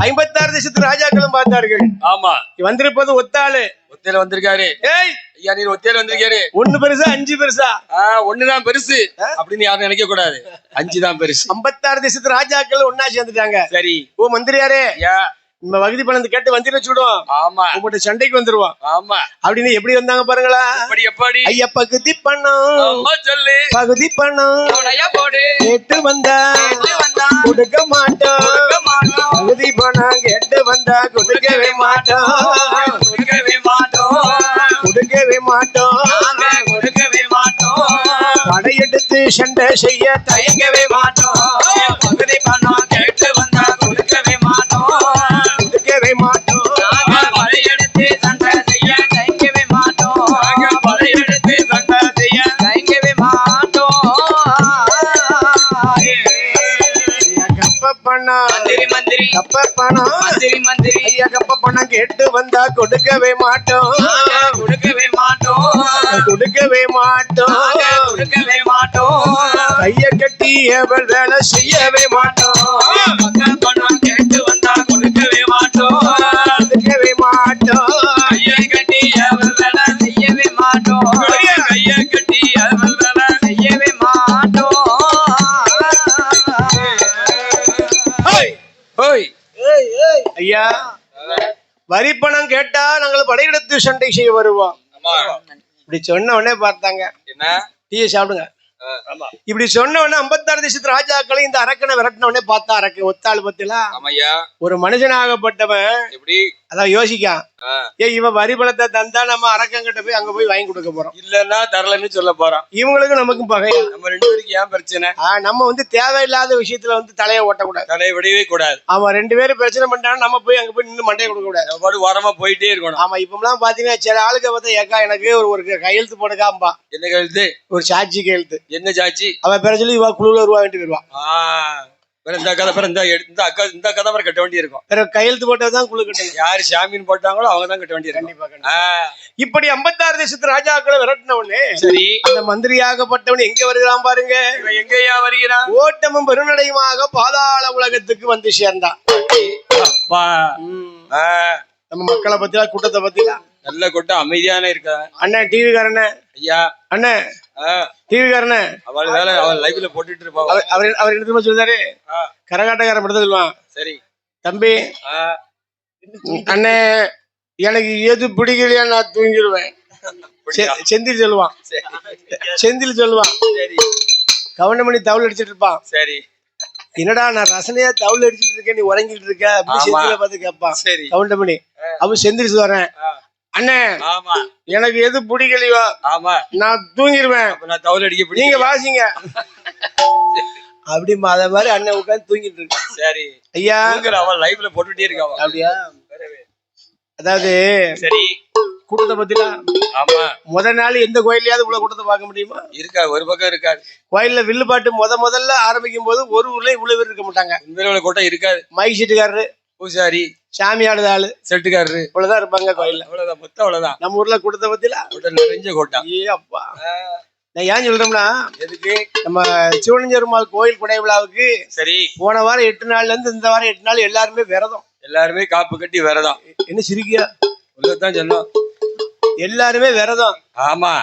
56 தேசத்து ராஜாக்களும் பார்த்தார்கள். ஆமா, வந்திருப்பது ஒத்தாளு. ஒத்தையில வந்திருக்காரு. ஏய் ஐயா, நீ ஒத்தையில வந்திருக்காரு. 1 பெருசா 5 பெருசா? 1 தான் பெருசு அப்படின்னு யாரும் நினைக்க கூடாது. 5 தான் பெருசு. 56 தேசத்து ராஜாக்கள் ஒன்னா சேர்ந்துட்டாங்க. சரி, ஓ மந்திரியாரே, நம்ம வகுதி பணம் கேட்டு வந்து வச்சுடுவோம். ஆமா, உங்கள்கிட்ட சண்டைக்கு வந்துருவோம். ஆமா அப்படின்னு எப்படி வந்தாங்க பாருங்களா? எப்படி? ஐயா பகுதி பணம் சொல்லு, பகுதி பணம் கேட்டு வந்தா கொடுக்க மாட்டோம். பகுதி பணம் கேட்டு வந்தா கொடுக்கவே மாட்டோம், கொடுக்கவே மாட்டோம், கொடுக்கவே மாட்டோம், கொடுக்கவே மாட்டோம். படையெடுத்து சண்டை செய்ய தயங்கவே மாட்டோம். பகுதி பணம் கேட்டு வந்தா கொடுக்கவே மாட்டோம், கொடுக்கவே மாட்டோம். படையெடுத்து சண்டை செய்ய தயங்கவே மாட்டோம், படையெடுத்து சண்டை செய்ய தயங்கவே மாட்டோம்.
மந்திரி
கப்ப பணம்
மந்திரி
ஐயா கப்ப பணம் கேட்டு வந்தா கொடுக்கவே மாட்டோம்
கொடுக்கவே மாட்டோம்
கொடுக்கவே மாட்டோம்
கொடுக்கவே மாட்டோம்
கைய கட்டி எவள் வேலை செய்யவே மாட்டோம்
மக்கள் பணம் கேட்டு வந்தா கொடுக்கவே மாட்டோம்
கொடுக்கவே மாட்டோம்
கையை கட்டி அவள் வேலை செய்யவே மாட்டோம் கையை கட்டி அவள் வேலை செய்யவே மாட்டோம் ஓய்
ஐயா வரி பணம் கேட்டா நாங்கள் படையெடுத்து சண்டை செய்ய வருவோம் இப்படி சொன்ன உடனே பார்த்தாங்க
என்ன
டீயை சாப்பிடுங்க இப்படி சொன்ன உடனே 56 தேசத்து ராஜாக்களை இந்த அரக்கனை விரட்டின உடனே பார்த்தா அரக்க ஒத்தாள் பத்திலா ஒரு மனுஷனாகப்பட்டவன்
எப்படி
அதான் யோசிக்கான் இவன் வரி பணத்தை தந்தா நம்ம அரக்கங்கிட்ட போய் அங்க போய் வாங்கி கொடுக்க போறோம்
இல்லன்னா தரலன்னு சொல்ல போறோம்
இவங்களுக்கும் நமக்கும் பகையா
நம்ம 2 பேருக்கு ஏன் பிரச்சனை
நம்ம வந்து தேவையில்லாத விஷயத்துல வந்து தலையை ஓட்டக்கூடாது
தலையை விடவே கூடாது
அவன் 2 பேரும் பிரச்சனை பண்ணிட்டாலும் நம்ம போய் அங்க போய் நின்று மண்டையை கொடுக்க கூடாது
பாடு ஓரமா போயிட்டே இருக்கணும்
ஆமா இப்பெல்லாம் பாத்தீங்கன்னா சில ஆளுக்கு பார்த்தா ஏக்கா எனக்கு ஒரு கையெழுத்து போடுக்காம்பா
என்ன கையெழுத்து
ஒரு சாட்சி கையெழுத்து
என்ன சாட்சி
அவன் பேர சொல்லி இவா குழுல ரூபா வேண்டி வருவான்
இந்த கதை பேர் இந்த கதை பேர் கட்ட வேண்டி இருக்கும்
வேற கையெழுத்து போட்டதான் குழு கட்டணும்
யாரு சாமின்னு போட்டாங்களோ அவங்க தான் கட்ட வேண்டி இருக்கும்
இப்படி 56 தேசத்து ராஜாக்களை விரட்டின உடனே
சரி
அந்த மந்திரியாகப்பட்டவன் எங்க வருகிறான் பாருங்க
எங்கயா வருகிறான்
ஓட்டமும் பெருநடையுமாக பாதாள உலகத்துக்கு வந்து சேர்ந்தான் நம்ம மக்களை பத்தியா கூட்டத்தை பத்தியா
நல்ல கூட்டம் அமைதியான இருக்கா
அண்ணன் டிவி காரனே
ஐயா
அண்ணன் டிவி காரனே
அவள் வேலை அவள் லைவ்ல போட்டுட்டு இருப்பா
அவர் என்ன சொல்றாரு கரகாட்டக்காரன் படுத்த சொல்லுவான்
சரி
தம்பி அண்ணே எனக்கு எது பிடிக்கலையா நான் தூங்கிடுவேன் செந்தில் சொல்லுவான் செந்தில் சொல்லுவான் கவுண்டமணி தவுள் அடிச்சிட்டு இருப்பான்
சரி
என்னடா நான் ரசனையா தவுள் அடிச்சிட்டு இருக்கேன் நீ உறங்கிட்டு இருக்க அப்படின்னு செந்தில பார்த்து கேட்பான்
சரி
கவுண்டமணி அவன் செந்தில் சொல்றேன் அண்ணே எனக்கு எது பிடிக்கலையோ நான் தூங்கிடுவேன்
நான் தவுள் அடிக்க
நீங்க வாசிங்க அப்படி அத மாதிரி அண்ணன் உட்காந்து தூங்கிட்டு இருக்கு
சரி
ஐயா
அவன் லைவ்ல போட்டுட்டே இருக்கா
அப்படியா அதாவது
சரி
கூட்டத்தை பத்திலாம்
ஆமா
முதல் நாள் எந்த கோயிலையாவது இவ்வளவு கூட்டத்தை பார்க்க முடியுமா
இருக்கா ஒரு பக்கம் இருக்காது
கோயில்ல வில்லு பாட்டு முதல்ல ஆரம்பிக்கும் போது ஒரு ஊர்ல இவ்வளவு பேர் இருக்க மாட்டாங்க
உண்மையில கூட்டம் இருக்காது
மைக் செட்டுக்காரரு
பூசாரி
சாமி ஆடுத ஆளு
செட்டுக்காரரு
இவ்வளவுதான் இருப்பாங்க கோயில்ல
அவ்வளவுதான் மொத்தம் அவ்வளவுதான்
நம்ம ஊர்ல கூட்டத்தை பத்திலாம்
நிறைஞ்ச கூட்டம்
ஏ அப்பா நான் ஏன் சொல்றோம்னா
எதுக்கு
நம்ம சிவனஞ்செருமாள் கோயில் குடை விழாவுக்கு
சரி
போன வாரம் 8 நாள்ல இருந்து இந்த வாரம் 8 நாள் எல்லாருமே விரதம்
எல்லாருமே காப்பு கட்டி விரதம்
என்ன சிரிக்கியா
உள்ளதான் சொன்னோம்
எல்லாருமே விரதம்
ஆமா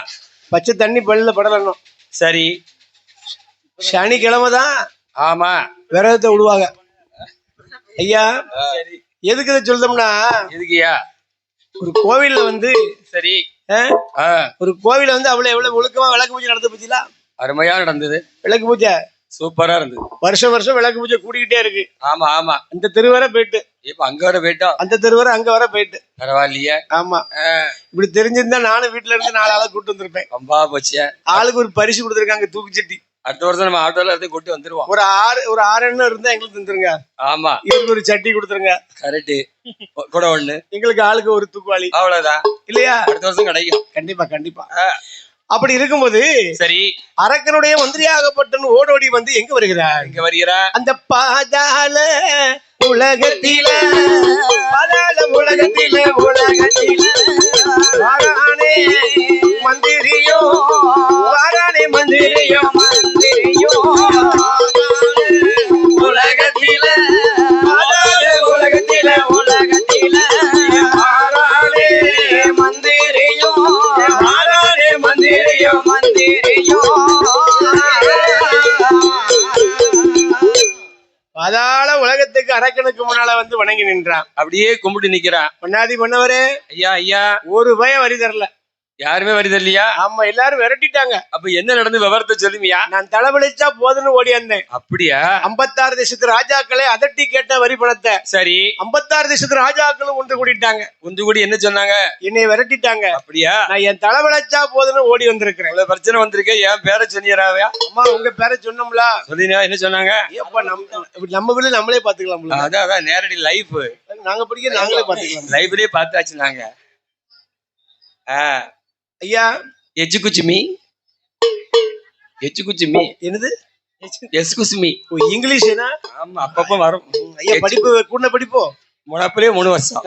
பச்சை தண்ணி பல்லுல படலணும்
சரி
சனிக்கிழமை தான்
ஆமா
விரதத்தை விடுவாங்க ஐயா எதுக்கு இதை சொல்றோம்னா
எதுக்குயா
ஒரு கோவில்ல வந்து
சரி
ஒரு கோவில வந்து எவ்வளவு ஒழுக்கமா விளக்கு பூஜை நடத்த பத்தியா
அருமையா நடந்தது
விளக்கு பூஜை
சூப்பரா இருந்தது
வருஷம் விளக்கு பூஜை கூடிக்கிட்டே இருக்கு
ஆமா ஆமா
அந்த தெருவரை போயிட்டு
இப்ப அங்க வர போயிட்டோம்
அந்த தெருவரை அங்க வர போயிட்டு
பரவாயில்லையே
ஆமா இப்படி தெரிஞ்சிருந்தா நானும் வீட்டுல இருந்து 4 ஆளை கூட்டு வந்திருப்பேன்
ரொம்ப போச்சியா
ஆளுக்கு ஒரு பரிசு கொடுத்துருக்காங்க தூக்குச்சட்டி
அடுத்த வருஷம் நம்ம ஆட்டோல இருந்து கூட்டி வந்துருவோம்
ஒரு ஆறு எண்ணம் இருந்தா எங்களுக்கு தந்துருங்க
ஆமா
இவருக்கு ஒரு சட்டி கொடுத்துருங்க
கரெக்ட் கூட ஒண்ணு
எங்களுக்கு ஆளுக்கு ஒரு தூக்குவாளி
அவ்வளவுதான்
இல்லையா
அடுத்த வருஷம் கிடைக்கும்
கண்டிப்பா அப்படி இருக்கும்போது
சரி
அரக்கனுடைய மந்திரியாகப்பட்ட ஓடோடி வந்து எங்க வருகிறார் அந்த பாதாள உலகத்தில வாரானே மந்திரியோ உலகத்தில பாதாள உலகத்துக்கு அரக்கனுக்கு முன்னால வந்து வணங்கி நின்றான்.
அப்படியே கும்பிட்டு நிக்கிறான்.
பொன்னாதி பொன்னவரே,
ஐயா ஐயா,
ஒரு பயம் வரி தரல.
யாருமே வரி தரலையா?
ஆமா, எல்லாரும் விரட்டிட்டாங்க.
அப்ப என்ன நடந்து விவரத்தை சொல்லுமியா?
நான் தலைவலிச்சா போதுன்னு ஓடி வந்தேன்.
அப்படியா?
56 தேசத்து ராஜாக்களை அதட்டி கேட்ட வரி பணத்தை
சரி
56 தேசத்து ராஜாக்களும் ஒன்று கூடிட்டாங்க.
ஒன்று கூடி என்ன சொன்னாங்க?
என்னை விரட்டிட்டாங்க.
அப்படியா?
நான் என் தலைவலிச்சா போதுன்னு ஓடி வந்திருக்கிறேன்.
இவ்வளவு பிரச்சனை வந்திருக்க, என் பேரை சொன்னியராவையா?
அம்மா உங்க பேரை சொன்னோம்ல.
சொல்லினா என்ன சொன்னாங்க?
நம்ம வீட்டுல நம்மளே பாத்துக்கலாம்.
அதான் நேரடி லைஃப்.
நாங்க படிக்க நாங்களே பாத்துக்கலாம்.
லைஃப்லயே பார்த்தாச்சு நாங்க.
ஐயா,
எச்சு குச்சிமி என்னது? Excuse me.
இங்கிலீஷ்னா?
ஆமா, அப்பப்ப வரும்.
ஐயா படிப்பு கூட படிப்போ?
முனாப்பிலே 3 வருஷம்.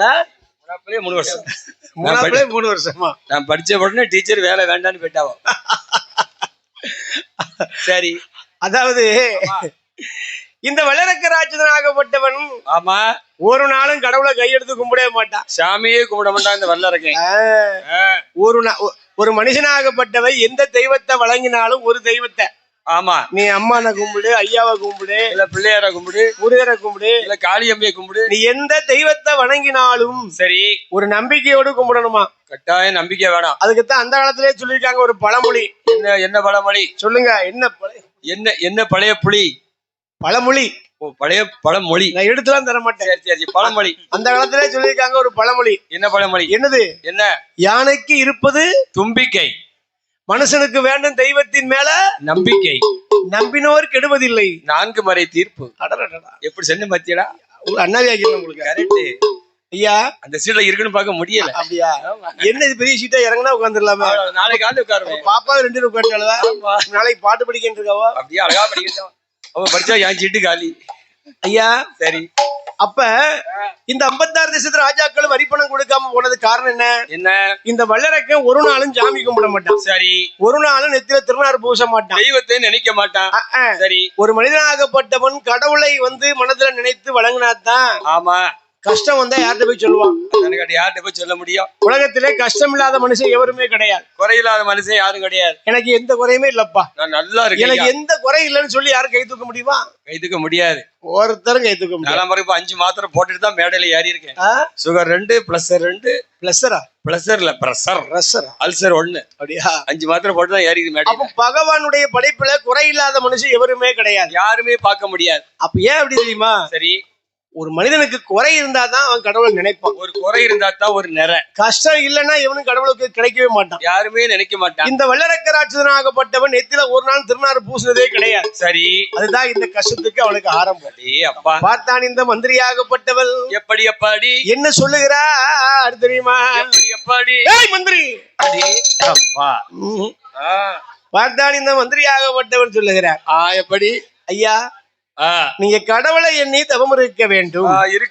முனாப்பிலே 3 வருஷம்.
முனாப்பிலே 3 வருஷமா?
நான் படிச்ச உடனே டீச்சர் வேலை வேண்டான்னு போயிட்டாவோ. சரி,
அதாவது இந்த வல்லரக்க ராட்சதனாகப்பட்டவன்
ஆமா
ஒரு நாளும் கடவுளை கையெடுத்து கும்பிடவே மாட்டான்.
சாமியே கும்பிட மாட்டான் இந்த வல்லரக்கன்.
ஒரு மனுஷனாகப்பட்டவன் எந்த தெய்வத்தை வழங்கினாலும் ஒரு தெய்வத்தை,
ஆமா,
நீ அம்மானை கும்பிடு, ஐயாவை கும்பிடு,
இல்ல பிள்ளையார கும்பிடு,
முருகரை கும்பிடு,
இல்ல காளியம்மையை கும்பிடு,
நீ எந்த தெய்வத்தை வணங்கினாலும்
சரி
ஒரு நம்பிக்கையோடு கும்பிடணுமா?
கட்டாயம் நம்பிக்கை வேணாம்.
அதுக்குத்தான் அந்த காலத்திலே சொல்லியிருக்காங்க ஒரு பழமொழி.
என்ன பழமொழி
சொல்லுங்க?
என்ன பழைய புலி
பழமொழி?
பழைய பழமொழி.
நான் எடுத்துலாம் தர மாட்டேன்.
சரி, பழமொழி.
அந்த காலத்திலே சொல்லியிருக்காங்க ஒரு பழமொழி.
என்ன பழமொழி?
என்னது?
என்ன?
யானைக்கு இருப்பது
தும்பிக்கை,
மனுஷனுக்கு வேண்டும் தெய்வத்தின் மேல
நம்பிக்கை,
நம்பினோர் கெடுவதில்லை.
4 மறை தீர்ப்பு. எப்படி சென்னு பத்தியடா?
அண்ணாவி ஆகிடும் உங்களுக்கு.
கரெக்ட்
ஐயா.
அந்த சீட்ல இருக்குன்னு பார்க்க முடியல.
அப்படியா? என்ன இது பெரிய சீட்டா இறங்கினா உட்காந்துடலாமா?
நாளைக்கு காலையில் உட்காருவேன்.
பாப்பா 2 உட்காந்துவா? நாளைக்கு பாட்டு படிக்கிட்டு இருக்காவா?
அப்படியே அழகா படிக்கட்டும். அவ படிச்சா என் சீட்டு காலி.
ஐயா
சரி,
அப்ப இந்த 56 தேசத்து ராஜாக்கள் வரிப்பணம் கொடுக்காம போனது காரணம் என்ன? இந்த வல்லரக்கன் ஒரு நாளும் சாமி கும்பிட மாட்டான். சரி, ஒரு நாளும் நெத்தில திருநாறு பூச மாட்டான், தெய்வத்தை நினைக்க மாட்டான். சரி, ஒரு மனிதனாகப்பட்டவன் கடவுளை மனதுல நினைத்து வழங்கினாதான். ஆமா, கஷ்டம் வந்தா யார்கிட்ட போய் சொல்லுவான்?
யார்கிட்ட போய் சொல்ல முடியும்?
உலகத்திலே கஷ்டம் இல்லாத மனுஷன் எவருமே கிடையாது,
குறையில்லாத மனுஷன் யாரும் கிடையாது.
எனக்கு எந்த குறையுமே இல்லப்பா,
நான் நல்லா இருக்கேன்,
எனக்கு எந்த குறை இல்லைன்னு சொல்லி யாரும் கை தூக்க முடியுமா?
கை தூக்க முடியாது.
ஒருத்தரும் கை தூக்க முடியாது.
நான் இப்ப 5 மாத்திரை போட்டுட்டு தான் மேடையில ஏறி இருக்கேன். Sugar 2, pleasure 2. ப்ளஸரா? ப்ளஸர் இல்ல, பிரஷர், அல்சர் 1. அப்படியா? 5 மாத்திரை போட்டு தான் ஏறி மேடை.
அப்ப பகவானுடைய படைப்புல குறை இல்லாத மனுஷன் எவருமே கிடையாது,
யாருமே பார்க்க முடியாது.
அப்ப ஏன் அப்படி தெரியுமா? சரி, ஒரு மனிதனுக்கு குறை இருந்தாதான் அவன் கடவுளை நினைப்பான்.
ஒரு குறை இருந்தா தான் ஒரு நிறை.
கஷ்டம் இல்லைன்னா இவனும் கடவுளுக்கு கிடைக்கவே மாட்டான்,
யாருமே நினைக்க மாட்டான்.
இந்த வல்லரக்க ராட்சதனாகப்பட்டவன் நெத்தில ஒரு நாள் திருநாறு பூசினதே கிடையாது. சரி, அதுதான் இந்த கஷ்டத்துக்கு அவனுக்கு ஆரம்பம்.
அப்பா
பார்த்தான் இந்த மந்திரியாகப்பட்டவள்.
எப்படி
என்ன சொல்லுகிறார் தெரியுமா?
எப்படி
மந்திரி பார்த்தான் இந்த மந்திரியாகப்பட்டவன் சொல்லுகிறார். எப்படி? ஐயா, நீங்க கடவுளை எண்ணி தவம் இருக்க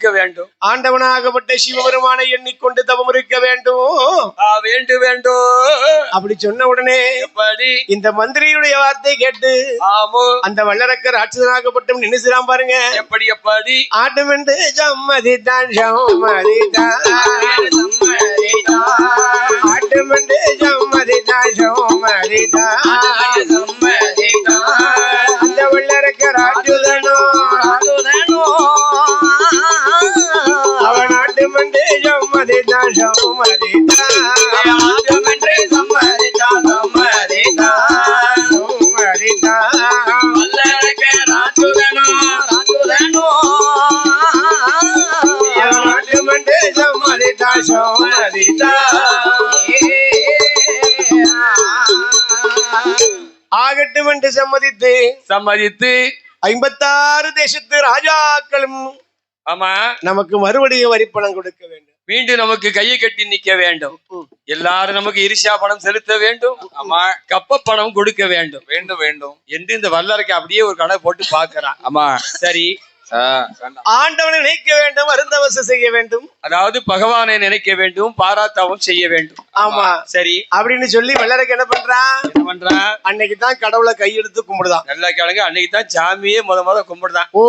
வேண்டும். ஆண்டவனாகப்பட்ட சிவபெருமானை எண்ணிக்கொண்டு தவம் இருக்க வேண்டும். அப்படி சொன்ன உடனே இந்த மந்திரியுடைய வார்த்தை கேட்டு அந்த வல்லரக்க ராட்சதனாகப்பட்டவன் என்ன செய்யலாம் பாருங்க. எப்படி ஆட்டம் என்று சம்மதித்தான், ஆட்டம் என்று சம்மதித்தான், அந்த வல்லரக்க ராட்சதனோ அவன் ஆட்டம் என்று சம்மதித்தான், ஆகட்டும் என்று சம்மதித்து 56 தேசத்து ராஜாக்களும்
ஆமா
நமக்கு மறுபடியும் வரிப்பணம் கொடுக்க வேண்டும்,
மீண்டும் நமக்கு கையை கட்டி நிக்க வேண்டும், எல்லாரும் நமக்கு இரிஷா பணம் செலுத்த வேண்டும், ஆமா கப்ப பணம் கொடுக்க வேண்டும் என்று இந்த வல்லரக்கை அப்படியே ஒரு கணக்கு போட்டு பாக்குறான். ஆமா சரி,
ஆண்டவனை நினைக்க வேண்டும், அருந்தவசம் செய்ய வேண்டும்,
அதாவது பகவானை நினைக்க வேண்டும், பாராத்தவம் செய்ய வேண்டும்.
ஆமா
சரி
அப்படின்னு சொல்லி வல்லரக்கு என்ன பண்றான்? அன்னைக்கு தான் கடவுளை கையெடுத்து கும்பிடுதான்.
நல்லா கேளுங்க, அன்னைக்கு தான் சாமியே முத கும்பிடுதான்.
ஓ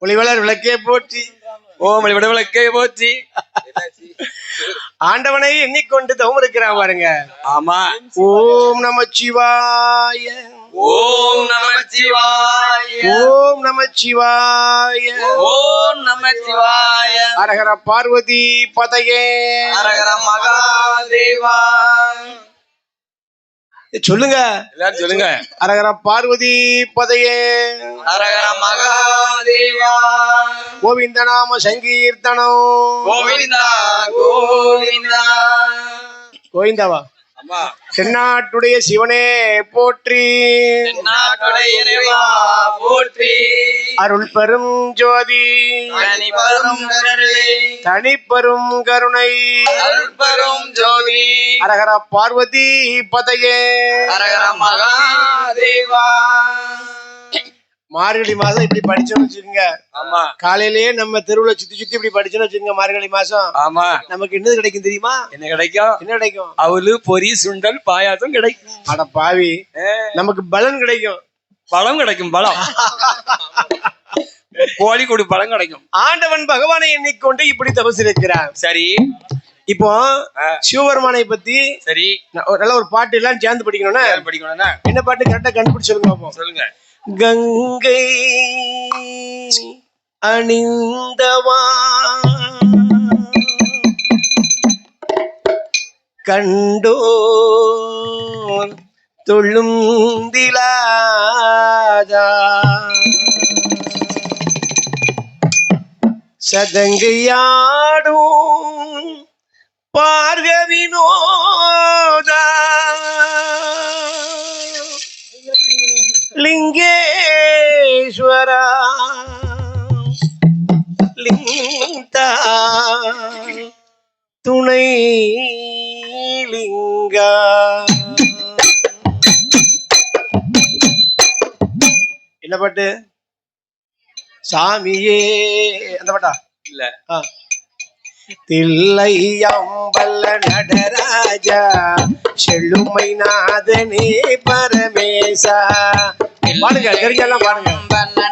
ஒளிவளர் விளக்கே போற்றி,
ஓம் விளக்கே போற்றி.
ஆண்டவனை எண்ணிக்கொண்டு தவம் இருக்கிறான் பாருங்க.
ஆமா,
ஓம் நமச்சிவாய,
ஓம் நமச்சிவாய,
ஓம் நமச்சிவாய,
ஓம் நமச்சிவாய.
ஹரஹர பார்வதி பதையே,
ஹரஹர மகாதேவா.
சொல்லுங்க,
எல்லாரும் சொல்லுங்க.
ஹரஹர பார்வதி பதையே,
ஹரஹர மகாதேவா.
கோவிந்த நாம சங்கீர்த்தனம்,
கோவிந்தா கோவிந்தா.
கோவிந்தாவா? தென்னாட்டுடைய சிவனே போற்றி,
போற்றி,
அருள் பெரும் ஜோதி, தனிப்பெரும் கருணை,
அருட்பெரும் ஜோதி,
அரகர பார்வதி பதையே,
அரகர மகாதேவா.
மார்கழி மாசம் இப்படி படிச்சோம்னு வச்சுக்கோங்க.
ஆமா,
காலையிலேயே நம்ம தெருவுல சுத்தி சுத்தி இப்படி படிச்சோம்னு வச்சுக்கோங்க. மார்கழி மாசம்
ஆமா,
நமக்கு என்னது கிடைக்கும் தெரியுமா?
என்ன கிடைக்கும்?
என்ன கிடைக்கும்?
அவளு, பொரி, சுண்டல், பாயாசம் கிடைக்கும்.
அட பாவி, நமக்கு பலன் கிடைக்கும்.
பழம் கிடைக்கும், பழம். கோழி கொடு பழம் கிடைக்கும்.
ஆண்டவன் பகவானை எண்ணிக்கொண்டு இப்படி தபசு இருக்கிறார்.
சரி,
இப்போ சிவபெருமானை பத்தி
சரி,
நல்ல ஒரு பாட்டு எல்லாம் சேர்ந்து படிக்கணும்னா
படிக்கணும்னா
என்ன பாட்டு கரெக்டா கண்டுபிடிச்சு சொல்லுங்க பாப்போம்.
சொல்லுங்க.
கங்கை அணிந்தவா கண்டோர் தொழும் திலாதா சதங்கையாடும் பார்கவினோதா லிங்கேஸ்வரா லிங்கா துணை லிங்கா. என்ன பாட்டு? சாமியே அந்த பாட்டா
இல்ல.
தில்லையம்பல நடராஜா செல்லுமை நாதனே பரமேசா. பாடுங்க, தெரிஞ்செல்லாம் பாடுங்க.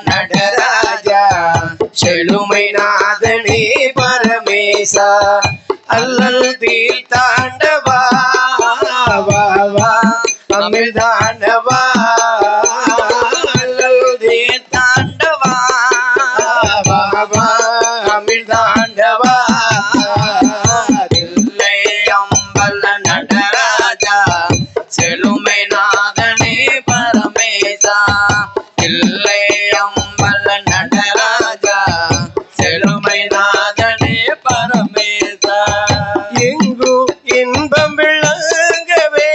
நடராஜா செல்லுமை நாதனே பரமேசா அல்லல் தீர்த்தாண்டவா வா அமிர்தாண்டவா அல்லல் தீர்த்தாண்டவா வா அமிர்தாண்டவா.
தில்லையம்பல நடராஜா செழுமை நாதனே பரமேசா. தில்லையம்பல நடராஜா செழுமை நாதனே பரமேசா.
எங்கு இன்பம் விளங்கவே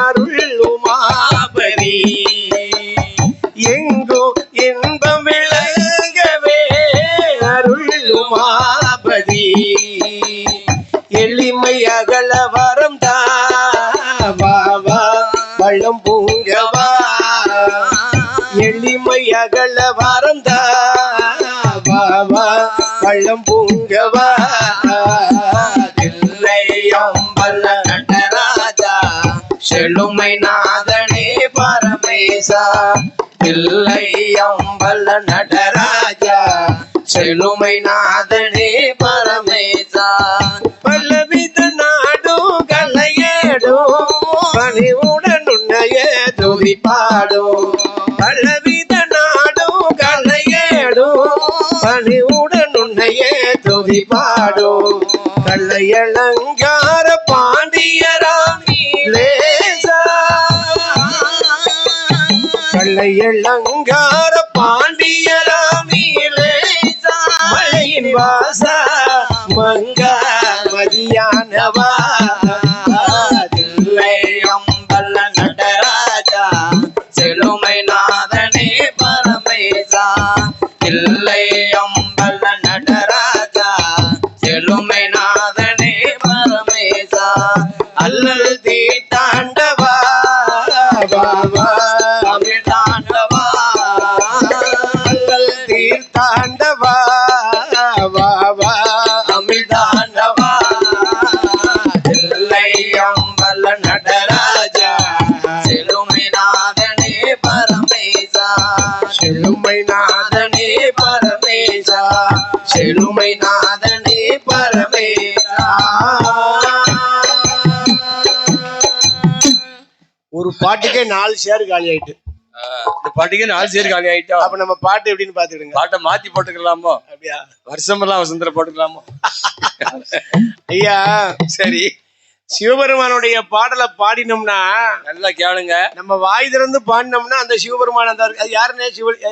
அருள் உமாபதி, எங்கு இன்பம் விளங்கவே அருள் உமாபதி, எளிமை அகல வரம் தாவா வள்ளம் பூங்கவா, எளிமை அகல வரம் தாவா வள்ளம் பூங்கவா.
தில்லையம்பல நடராஜா செழுமை நாதனே பரமேசா. தில்லையம்பல நடராஜா செழுமை நாதனே பரமேசா.
பல்லவித நாடும் கலையேடும் பணிவுடன் உன்னைய துதி பாடும். பல்லவித நாடும் கலையேடும் பணிவுடன் உன்னைய துதி பாடும். கல்லையலங்கார பாண்டியராமி லேசா, கல்லையலங்கார பாண்டியராமி லேசா, மலையின் வாசா மங்கா மதியானவா.
தில்லையம்பல நடராஜா செழுமை நாதனே பரமேசா. தில்லையம்பல நடராஜா செழுமை நாதனே பரமேசா.
அல்லல் தீர்த்தாண்டவா
அமிர்தாண்டவா,
அல்லல் தீர்த்தாண்டவா
அமிர்தாண்டவா. தில்லையம்பல நடராஜா செழுமை நாதனே பரமேசா.
செழுமை நாதனே பரமேசா, செழுமை நாதனே பரமேசா. ஒரு பாட்டுக்கே 4 ஷேர் காலி ஆயிட்டு.
இந்த பாட்டுக்கே 4 சேர் காலி ஆயிட்டோம்.
அப்ப நம்ம பாட்டு எப்படின்னு பாத்துக்கிடுங்க.
பாட்டை மாத்தி போட்டுக்கலாமோ?
அப்படியா?
வருஷமெல்லாம் வசந்தர போட்டுக்கலாமோ?
ஐயா
சரி,
சிவபெருமானுடைய பாடலை பாடினோம்னா
நல்லா கேளுங்க.
நம்ம வாய் திறந்து பாடினோம்னா அந்த சிவபெருமான் அந்த யாருங்க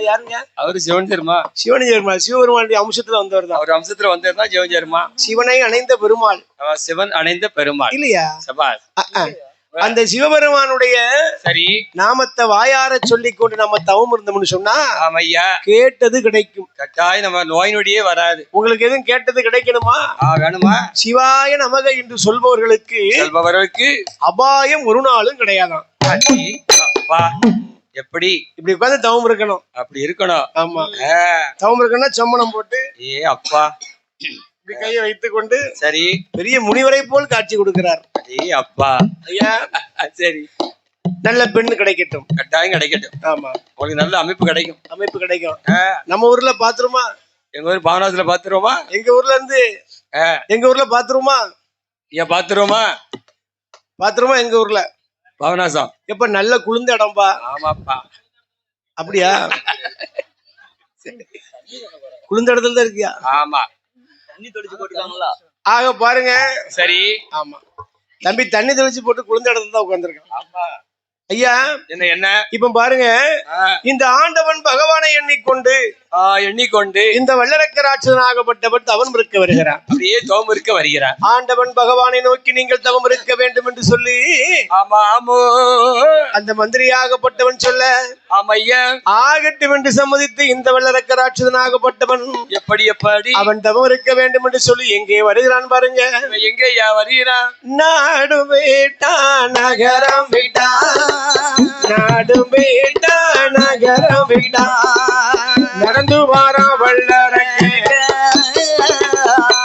யாருங்க?
அவரு சிவன் பெருமா.
சிவன் சிவபெருமானுடைய அம்சத்துல வந்தவர் தான்.
அவர் அம்சத்துல வந்தது தான் சிவன் பெருமா.
சிவனை அணைந்த பெருமாள்,
சிவன் அணைந்த பெருமாள்
இல்லையா?
சபாஸ்.
அந்த சிவபெருமானுடைய
சரி
நாமத்தை வாயார சொல்லிக் கொண்டு நம்ம தவம் இருந்தோம்னு சொன்னா
ஆமையா
கேட்டது கிடைக்கும்.
கட்டாயம் நம்ம நோய் நொடியே வராது.
உங்களுக்கு எதுவும் கேட்டது கிடைக்கணுமா?
வேணுமா?
சிவாய நமக என்று சொல்பவர்களுக்கு அபாயம் ஒரு நாளும் கிடையாதான்.
எப்படி
இப்படி உட்கார்ந்து தவம் இருக்கணும்.
அப்படி இருக்கணும்.
ஆமா, தவம் இருக்கணும்னா சம்மணம் போட்டு
அப்பா
இப்படி கையை வைத்துக் கொண்டு
சரி
பெரிய முனிவரை போல் காட்சி கொடுக்கிறார்.
அப்பா
ஐயா சரி, நல்ல பெண்ணு கிடைக்கட்டும்.
கட்டாயம் கிடைக்கட்டும்.
ஆமா,
உங்களுக்கு நல்ல அமைப்பு கிடைக்கும்.
அமைப்பு கிடைக்கும். நம்ம ஊர்ல பாத்துருமா?
எங்க ஊர் பாவனாசுல பாத்துருவோமா?
எங்க ஊர்ல இருந்து எங்க ஊர்ல பாத்துருமா?
ஏன் பாத்துருவோமா?
பாத்துருமா எங்க ஊர்ல
பாவனாசம்
எப்ப நல்ல குளிர்ந்த இடம்பா.
ஆமாப்பா.
அப்படியா? குளிர்ந்த இடத்துல தான் இருக்கியா?
ஆமா.
தண்ணி தொளிச்சு போட்டுருக்காங்களா?
ஆக பாருங்க.
சரி.
ஆமா தம்பி, தண்ணி தெளிச்சு போட்டு குளிர்ந்த இடத்துல தான் உட்கார்ந்துருக்கான். ஐயா
என்ன
இப்ப பாருங்க, இந்த ஆண்டவன் பகவானை எண்ணிக்கொண்டு இந்த வல்லரக்க ராட்சதனாகப்பட்டவன் தவம் இருக்க வருகிறான்.
அப்படியே தவம் இருக்க வருகிறான்.
ஆண்டவன் பகவானை நோக்கி நீங்கள் தவம் இருக்க வேண்டும் என்று சொல்லி அந்த மந்திரியாகப்பட்டவன் சொல்ல
ஆமையா
ஆகட்டும் என்று சம்மதித்து இந்த வல்லரக்க ராட்சதனாகப்பட்டவன்
எப்படி
அவன் தவம் இருக்க வேண்டும் என்று சொல்லி எங்கே வருகிறான் பாருங்க.
எங்கேயா வருகிறான்?
நாடு வேட்டா நகரம் விட்டா, நாடு வேட்டா நகரம் விட்டா, நடந்து வாரா வல்லரக்க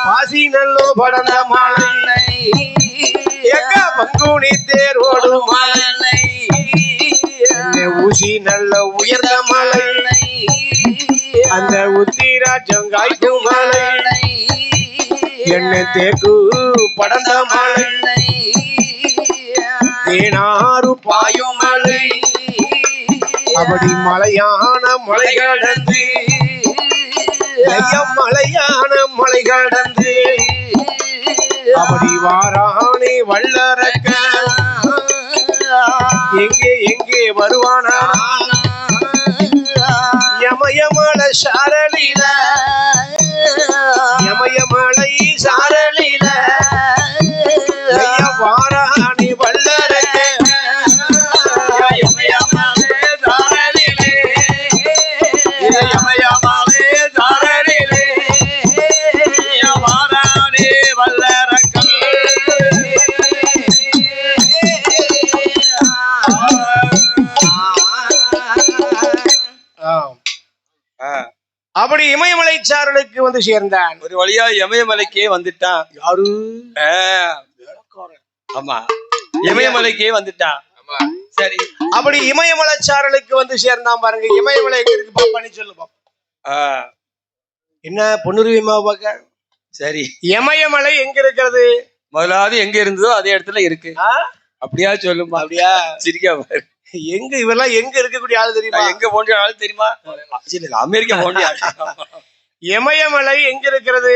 பாசி நல்லோ படந்த மாலை, எங்க பங்குனி தேர் ஓடும் மாலை, ஊசி நல்ல உயர்ந்த மலை, அந்த உத்திராட்சம் காய்க்கும் மலை, என்ன தேக்கு படந்த மலை, தேனாறு பாயும் மலை, அப்படி மலையான மலை கடந்து மலையான மலை கடந்து அப்படி வாரானே வல்லரக்க எங்கே எங்கே வருவானா? யமயமலை சாரலில, யமயமலை சாரலில வாரானே வல்லரக்க அப்படி இமயமலை சாரலுக்கு வந்து சேர்ந்தான்.
ஒரு வழியா இமயமலைக்கே வந்துட்டான்.
யாரு?
ஆமா, இமயமலைக்கே வந்துட்டான். சரி,
அப்படி இமயமலை சாரலுக்கு வந்து சேர்ந்தான் பாருங்க. இமயமலை எங்க இருக்கு பாப்பா, நீ சொல்லு பாப்பா. என்ன பொன்னுருவிமா பாக்க?
சரி,
இமயமலை எங்க இருக்கிறது?
முதலாவது எங்க இருந்ததோ அதே இடத்துல இருக்கு. அப்படியா சொல்லுமா?
அப்படியா?
சிரிக்கா பாரு.
எங்க இவெல்லாம் எங்க இருக்கக்கூடிய ஆளு தெரியுமா?
எங்க போன்ற ஆளு தெரியுமா? அமெரிக்கா போன்ற
இமயமலை எங்க இருக்கிறது?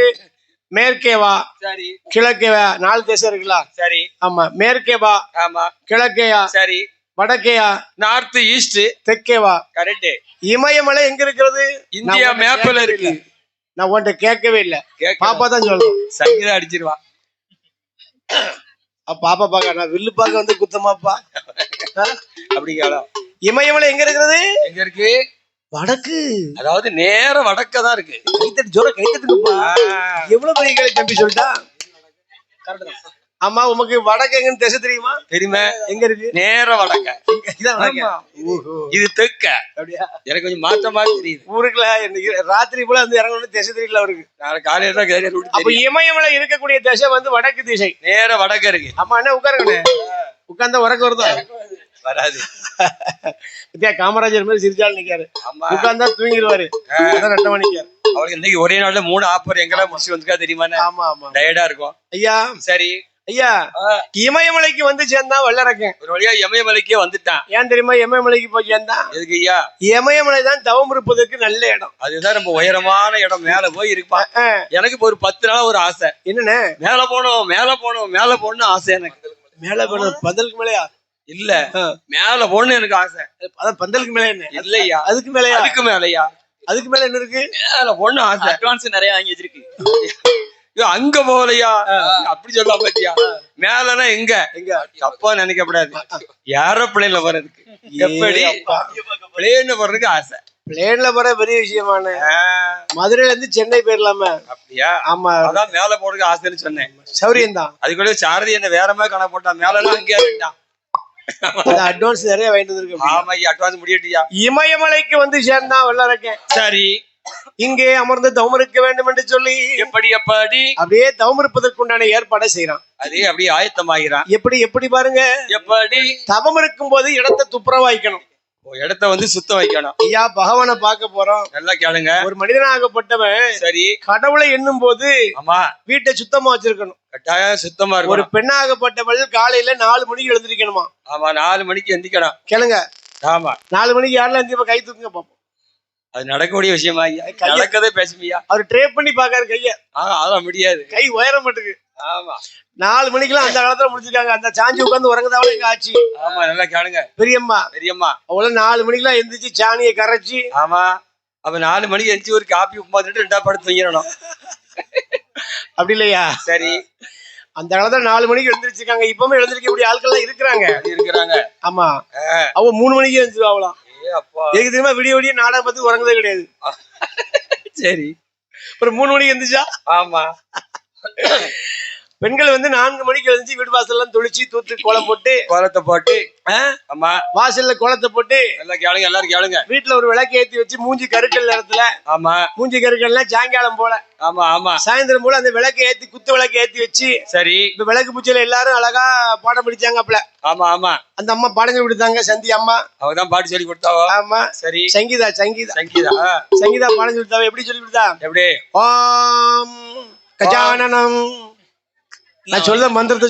மேற்கேவா?
சரி.
கிழக்கேவா? 4 தேசம் இருக்குல்ல?
சரி.
ஆமா. மேற்கேவா?
ஆமா.
கிழக்கேயா?
சரி.
வடக்கேயா?
North east.
தெற்கேவா?
கரெக்ட்.
இமயமலை எங்க இருக்கிறது?
இந்தியா மேப்ல இருக்கு.
நான் உன்கிட்ட கேட்கவே இல்ல, பாப்பா தான் சொல்லணும்.
சங்கீதம் அடிச்சிருவா.
பாப்பா பாக்க, நான் வில்லு பாக்க வந்து குத்தமாப்பா.
அப்படிங்களா?
இமயமலை எங்க இருக்கிறது?
எங்க இருக்கு?
வடக்கு.
அதாவது நேர வடக்கதான் இருக்கு.
கைத்தட்டு ஜோர கைத்தட்டுப்பா. எவ்வளவு பெரிய கேள்வி தம்பி சொல்லிட்டா. ஆமா, உமக்கு வடக்கு எங்கன்னு திசை தெரியுமா?
தெரியுமா? எங்க இருக்கு? நேர வடக்க. இது தெற்க. அப்படியா? எனக்கு கொஞ்சம் மாற்றமா தெரியுது.
ஊருக்குல ராத்திரி போல வந்து இறங்கணும் திசை தெரியல அவருக்கு.
நாளைக்கு காலையில தான் கேரியர் விட்டு.
அப்ப இமயமலை இருக்கக்கூடிய திசை வந்து வடக்கு திசை.
நேர வடக்க இருக்கு.
ஆமா, என்ன உட்காருங்க. உட்கார்ந்தா உறக்க வருதா?
வராது.
வித்யா காமராஜர் மாதிரி சிரிச்சாலும் நிக்காரு. உட்கார்ந்தா தூங்கிடுவாரு. 2 மணிக்கு.
அவருக்கு இன்னைக்கு ஒரே நாள்ல 3 ஆப்பர் எங்கெல்லாம் முடிச்சு வந்துக்கா தெரியுமா?
ஆமா ஆமா,
டயர்டா இருக்கும்.
ஐயா
சரி
ஐயா, இமயமலைக்கு வந்து சேர்ந்தா வல்லரக்கன்.
ஒரு வழியா இமயமலைக்கே வந்துட்டான்.
ஏன் தெரியுமா இமயமலைக்கு போய் சேர்ந்தான்?
எதுக்கு ஐயா?
இமயமலை தான் தவம் இருப்பதற்கு நல்ல இடம்.
அதுதான் ரொம்ப உயரமான இடம். மேல போய் இருப்பான். எனக்கு இப்போ ஒரு 10 நாள் ஒரு ஆசை.
என்னன்னு?
மேல போனோம் மேல போனோம் மேல போகணும்னு ஆசை எனக்கு.
மேல போனோம் பந்தலுக்கு மேலயா?
இல்ல, மேல போகணும்னு எனக்கு ஆசை.
அதான் பந்தலுக்கு மேல என்ன?
இல்லையா,
அதுக்கு மேலயா?
அதுக்கு மேலயா?
அதுக்கு மேல என்ன இருக்கு?
மேல போகணும்னு ஆசை.
அட்வான்ஸ் நிறைய வாங்கி வச்சிருக்கு.
அங்க போகலையா அப்படி சொல்லலாம் பாத்தியா. மேலனா எங்க தப்பா நினைக்கப்படாது. ஏரோப்ளேன்ல போறதுக்கு எப்படி பிளேன்ல போறதுக்கு ஆசை.
பிளேன்ல போற பெரிய விஷயமான மதுரையில இருந்து சென்னை போயிடலாமா?
அப்படியா?
ஆமா,
அதான் மேல போறதுக்கு ஆசைன்னு சொன்னேன்.
சௌரியம் தான்.
அதுக்குள்ள சாரதி என்ன வேற மாதிரி கணக்கு போட்டான். மேலாம் அங்கேயா வேண்டாம்.
அட்வான்ஸ் நிறைய வாங்கிட்டு இருக்கு.
ஆமா, அட்வான்ஸ் முடியட்டியா.
இமயமலைக்கு வந்து சேர்ந்தான் வல்லரக்கேன்.
சரி,
இங்கே அமர்ந்து தவம் இருக்க வேண்டும் என்று சொல்லி
எப்படி
அப்படியே தவம் இருப்பதற்குண்டான ஏற்பாடை செய்யறான்.
அதே அப்படியே ஆயத்தமாகிறான்.
எப்படி பாருங்க,
எப்படி
தவம் இருக்கும் போது இடத்தை துப்புரவாய்க்கணும்.
இடத்த வந்து சுத்தம் வைக்கணும்.
ஐயா, பகவானை பார்க்க போறோம்.
நல்லா கேளுங்க.
ஒரு மனிதனாகப்பட்டவன்
சரி
கடவுளை எண்ணும் போது
ஆமா
வீட்டை சுத்தமா வச்சிருக்கணும்.
கட்டாயம் சுத்தமா இருக்கும்.
ஒரு பெண்ணாகப்பட்டவள் காலையில 4 மணிக்கு எழுந்திருக்கணுமா?
ஆமா, 4 மணிக்கு எந்திக்கணும்.
கேளுங்க.
ஆமா,
4 மணிக்கு யாரெல்லாம் எந்திரிப்பா? கை தூக்குங்க பாப்போம்.
அது நடக்கக்கூடிய விஷயமா? நடக்கதே பேசுமியா.
அவர் ட்ரே பண்ணி பாக்காரு கைய.
அதான் முடியாது,
கை உயர மாட்டுக்கு.
ஆமா,
4 மணிக்கெல்லாம் அந்த காலத்துல முடிச்சிருக்காங்க. அந்த சாஞ்சி உட்கார்ந்து உறங்கதாவளே எங்க ஆச்சு.
ஆமா, நல்லா கேளுங்க.
பெரியம்மா
அவள
4 மணிக்கெல்லாம் எந்திரிச்சு சாணியை கரைச்சி.
ஆமா, அப்ப 4 மணிக்கு எந்திரிச்சு ஒரு காப்பி உப்புமா திட்டு 2 படுத்து தூங்கிடணும்.
அப்படி இல்லையா?
சரி,
அந்த காலத்துல 4 மணிக்கு எழுந்திரிச்சிருக்காங்க. இப்பவுமே எழுந்திருக்கக்கூடிய ஆட்கள் இருக்கிறாங்க. ஆமா, அவ 3 மணிக்கு எழுந்திருவாங்களாம். எதுக்கு தெரியுமா? விடிய நாடகம் பார்த்து உறங்குதே கிடையாது.
சரி,
ஒரு 3 மணிக்கு எழுந்திரிச்சா.
ஆமா,
பெண்கள் வந்து 4 மணிக்கு எழுந்துச்சு வீடு வாசல்லாம் தொளிச்சு தூத்து
கோலத்தை போட்டு ஆமா
வாசல்ல கோலத்தை போட்டு
எல்லாம் கேளுங்க, எல்லாரும் கேளுங்க.
வீட்டுல ஒரு விளக்கு ஏத்தி வச்சு மூஞ்சி கருக்கல் நேரத்துல.
ஆமா,
மூஞ்சி கருக்கல்லாம் சாயங்காலம் போல.
ஆமா ஆமா,
சாயந்தரம் போல அந்த விளக்கு ஏத்தி குத்து விளக்கு ஏத்தி வச்சு.
சரி,
இப்ப விளக்கு பூச்சியில எல்லாரும் அழகா பாடம் படிச்சாங்க. அப்பல
ஆமா ஆமா,
அந்த அம்மா பாடம் சொல்லி கொடுத்தாங்க. சந்தி அம்மா
அவதான் பாட்டு சொல்லி கொடுத்தாவோ.
ஆமா,
சரி.
சங்கீதா பாடம் சொல்லி கொடுத்தாவ. எப்படி சொல்லி கொடுத்தா? எப்படி? ஓம் கஜானனம். நான் சொல்ல மந்திரத்தை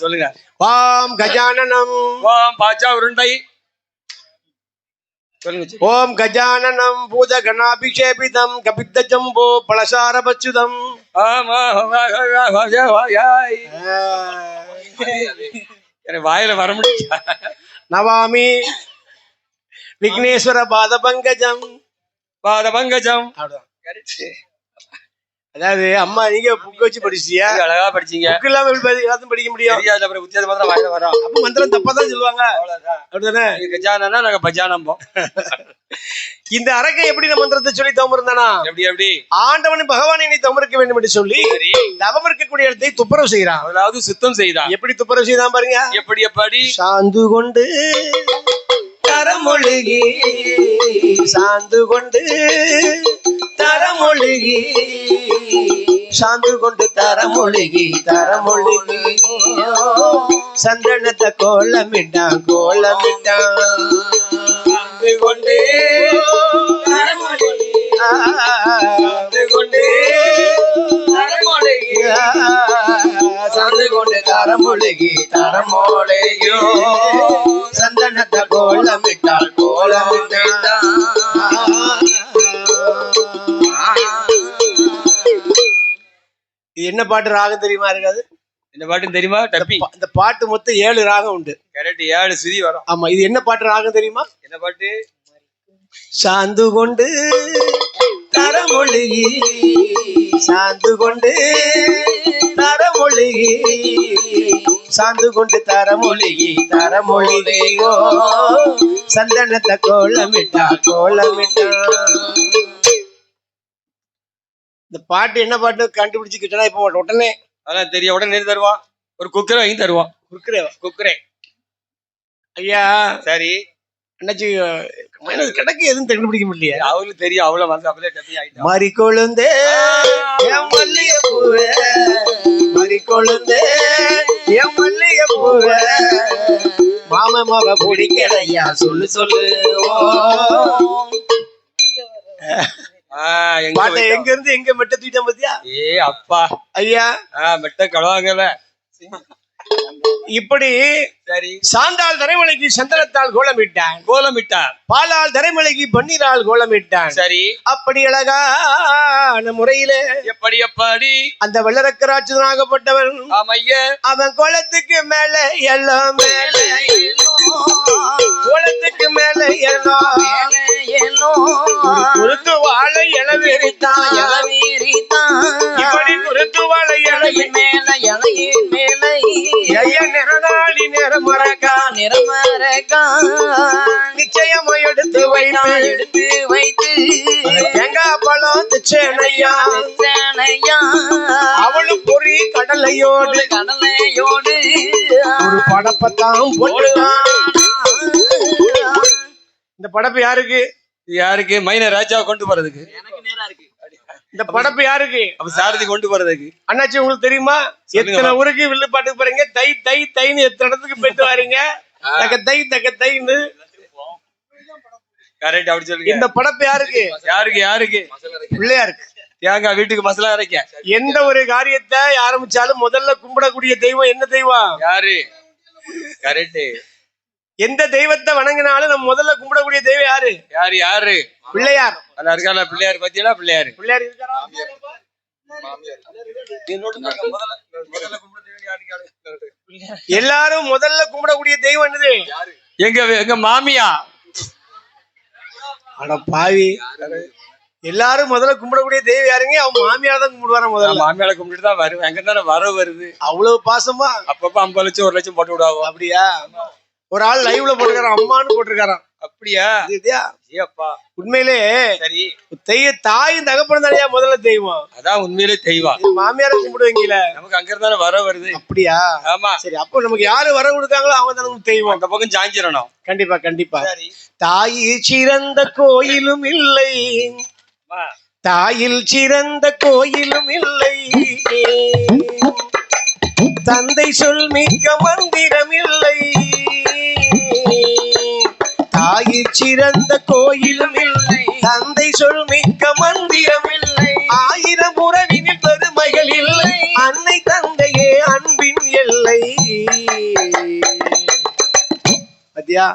சொல்லுங்க.
ஓம் கஜானனம்.
ஓம் பாஜா உருண்டை. சொல்லுங்க.
ஓம் கஜானனம் பூத கணாபிஷேபிதம் கபித்த ஜம்போ பலசார பச்சுதம்.
ஆமா, வாயில வர முடியா.
நவாமி விக்னேஸ்வர பாத பங்கஜம். அதாவது அம்மா நீங்க புக் வச்சு படிச்சியா? அழகா படிச்சீங்க. புக் இல்லாம எல்லாத்தையும் படிக்க முடியும்.
புத்தகத்தை மாத்திரம் வாயில வரோம்.
அப்ப மந்திரம் தப்பாதான் சொல்லுவாங்க. அப்படிதானே?
கஜானா நாங்க பஜானம்போம்.
இந்த அரக்கை எப்படி இந்த மந்திரத்தை சொல்லி தவம் இருந்தானா? எப்படி ஆண்டவன் பகவானை நீ தவம் இருக்க வேண்டும் என்று சொல்லி தவம் இருக்கக்கூடிய இடத்தை துப்புரவு செய்யறான்.
அதாவது சுத்தம் செய்தான்.
எப்படி துப்புரவு செய்தான் பாருங்க. எப்படி சாந்து கொண்டு தரமொழிகி சாந்து கொண்டு தரமொழிகி சாந்து கொண்டு தரமொழிகி சந்தனத்தை கோலமிட்டான் கொண்டு சாந்து கொண்டு தரமொழிகோ சந்தனத்தை கோலமிட்டாள். இது என்ன பாட்டு ராகம் தெரியுமா? இருக்காது.
இந்த பாட்டு தெரியுமா?
இந்த பாட்டு மொத்தம் 7 ராகம் உண்டு.
கரெக்ட், 7 சுதி வரும்.
ஆமா, இது என்ன பாட்டு ராகம் தெரியுமா?
என்ன பாட்டு?
சாந்து கொண்டு தரமொழிகி சாந்து கொண்டு தரமொழிகி சாந்து கொண்டு தரமொழிகோ சந்தனத்தை கோலமிட்டா. இந்த பாட்டு என்ன பாட்டு கண்டுபிடிச்சுக்கிட்டா இப்ப உடனே
அதான் தெரியும். உடனே தருவான். ஒரு குக்கரை வாங்கி தருவான். குக்கரே
ஐயா.
சரி,
என்னாச்சு கிடக்கு எதுவும் கண்டுபிடிக்க முடியல.
அவங்களுக்கு தெரியும். அவ்வளவு வந்து அப்படியே டப்பி ஆயிட்டா.
மறி கொழுந்தே என் மல்லிகை பூவே, மறி கொழுந்தே என் மல்லிகை பூவே, மாம பிடிக்கலையா சொல்லு. பாட்டை எங்க இருந்து எங்க மெட்ட தூக்கிட்டேன் பாத்தியா?
அப்பா
ஐயா,
மெட்ட கலவாங்கல.
இப்படி
சரி,
சாந்தால் தரைமலைக்கு சந்தனத்தால் கோலமிட்டான். பாலால் தரைமலைக்கு பன்னீரால் கோலமிட்டான்.
சரி,
அப்படி அழகான முறையிலே
எப்படி
அந்த வெள்ளரக்கராட்சதனாகப்பட்டவன் அவன் கோலத்துக்கு மேல எல்லாம் கோலத்துக்கு மேல குருத்து வாழை இளவீரித்தான். இப்படி குருத்து வாழை நிச்சயமா எடுத்து வைத்து தேங்காய் பழம் திச்சனையா அவளும் பொறி கடலையோடு ஒரு படப்பத்தான் போட்டுதான். இந்த படப்பு யாருக்கு?
யாருக்கு? மைன ராஜாவை கொண்டு போறதுக்கு.
இந்த படப்பு யாருக்கு?
அப்ப சாரதி கொண்டு போறதுக்கு.
அண்ணாச்சி உங்களுக்கு தெரியுமா எத்தனை ஊருக்கு வில்லு பாட்டுக்கு போறீங்க? தை தை தைன்னு எத்தனை இடத்துக்கு போயிட்டு வரீங்க? தக்க தைன்னு.
கரெக்ட், அப்படி சொல்லுங்க.
இந்த படப்பு யாருக்கு?
யாருக்கு?
பிள்ளையாருக்கு.
தேங்காய் வீட்டுக்கு மசாலா அரைக்க.
எந்த ஒரு காரியத்தை ஆரம்பிச்சாலும் முதல்ல கும்பிடக்கூடிய தெய்வம் என்ன தெய்வம்?
யாரு? கரெக்ட்.
எந்த தெய்வத்தை வணங்கினாலும் நம்ம முதல்ல கும்பிடக்கூடிய தெய்வம் யாரு? பிள்ளையார்.
அதான் இருக்கால பிள்ளையார். பத்தியா பிள்ளையார்
இருக்காரா? எல்லாரும் முதல்ல கும்பிடக்கூடிய தெய்வம் என்னது?
எங்க மாமியா.
அட பாவி, எல்லாரும் முதல்ல கும்பிடக்கூடிய தெய்வம் யாருங்க? அவங்க மாமியார் தான் கும்பிடுவார. முதல்ல
மாமியார கும்பிட்டு தான் வருவேன். அங்க தானே வருது.
அவ்வளவு பாசமா?
அப்பப்ப 50 லட்சம் 1 லட்சம் போட்டு விடாவோ.
அப்படியா? ஒரு ஆள் லைவ்ல போட்டுருக்காரான், அம்மான்னு போட்டுருக்காரான்.
அப்படியா?
உண்மையிலே
சரி.
தாயும் தகப்பனும் தானே முதல்ல தெய்வம்.
அதான் உண்மையிலே தெய்வம்.
மாமியார கும்பிடுவீங்களா?
நமக்கு அங்க இருந்தானே வர வருது.
அப்படியா?
ஆமா.
சரி, அப்போ நமக்கு யாரு வர கொடுக்காங்களோ அவங்க தான் தெய்வம்.
அந்த பக்கம் சாஞ்சிடணும்.
கண்டிப்பா. தாயில் சிறந்த கோயிலும் இல்லை, தாயில் சிறந்த கோயிலும் இல்லை, தந்தை சொல் மிக்க மந்திரம் இல்லை, தாயில் சிறந்த கோயிலும் இல்லை, தந்தை சொல் மிக்க மந்திரம் இல்லை, 1000 உறவினில் பெருமைகள் இல்லை, அன்னை தந்தையே அன்பின் எல்லை. பத்தியா?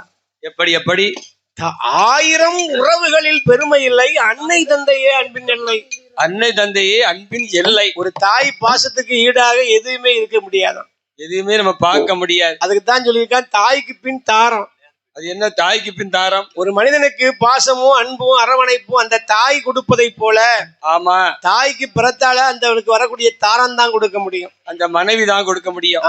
எப்படி 1000 உறவுகளில் பெருமை இல்லை, அன்னை தந்தையே அன்பின் எல்லை.
அன்னை தந்தையே அன்பின் எல்லை.
ஒரு தாய் பாசத்துக்கு ஈடாக எதுவுமே இருக்க முடியாது.
எதுவுமே நம்ம பார்க்க முடியாது.
அதுக்கு தான் சொல்லியிருக்கான் தாய்க்கு பின் தாரம்.
அது என்ன தாய்க்கு பின் தாரம்?
ஒரு மனிதனுக்கு பாசமும் அன்பும் அரவணைப்பும் அந்த தாய் கொடுப்பதை போல, ஆமா, தாய்க்கு பிறத்தால அந்தவனுக்கு வரக்கூடிய தாரம் தான் கொடுக்க முடியும்.
அந்த மனைவி தான் கொடுக்க முடியும்.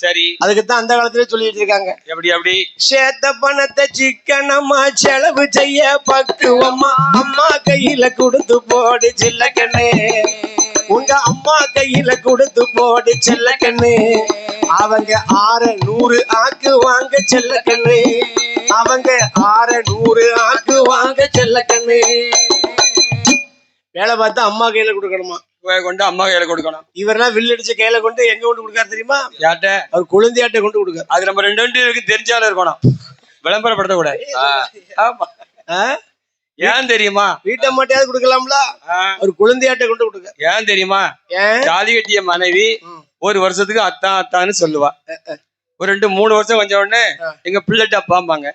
சரி,
அதுக்குத்தான் அந்த காலத்திலே சொல்லிட்டு இருக்காங்க.
எப்படி
சேத்த பணத்தை சிக்கனமா செலவு செய்ய பக்குவம்மா, அம்மா கையில கொடுத்து போடு சில்லக்கண்ணே, உங்க அம்மா கையில கொடுத்து போடு செல்லக்கண்ணு, அவங்க 600 ஆக்குவாங்க செல்லக்கண்ணு, அவங்க 600 ஆக்குவாங்க செல்லக்கண்ணு. வேலை பார்த்தா அம்மா கையில கொடுக்கணுமா?
கொண்டு அம்மா கையில கொடுக்கணும்.
இவரெல்லாம் வில் அடிச்ச கையில கொண்டு எங்க கொண்டு கொடுக்காரு தெரியுமா?
யார்ட்ட?
அவர் குழந்தையாட்ட கொண்டு கொடுக்காரு.
அது நம்ம 2 இருக்கு தெரிஞ்சாலும் இருக்கணும், விளம்பரப்படுத்த கூடாது. ஆமா. ஏன் தெரியுமா?
வீட்டை மாட்டையாவது கொடுக்கலாம்ல, ஒரு குழந்தையாட்ட கொண்டு கொடுக்க.
ஏன் தெரியுமா? தாலி கட்டிய மனைவி 1 வருஷத்துக்கு அத்தான்னு சொல்லுவா. ஒரு 2-3 வருஷம் கொஞ்ச உடனே எங்க பிள்ளைட்ட அப்பாம்பாங்க.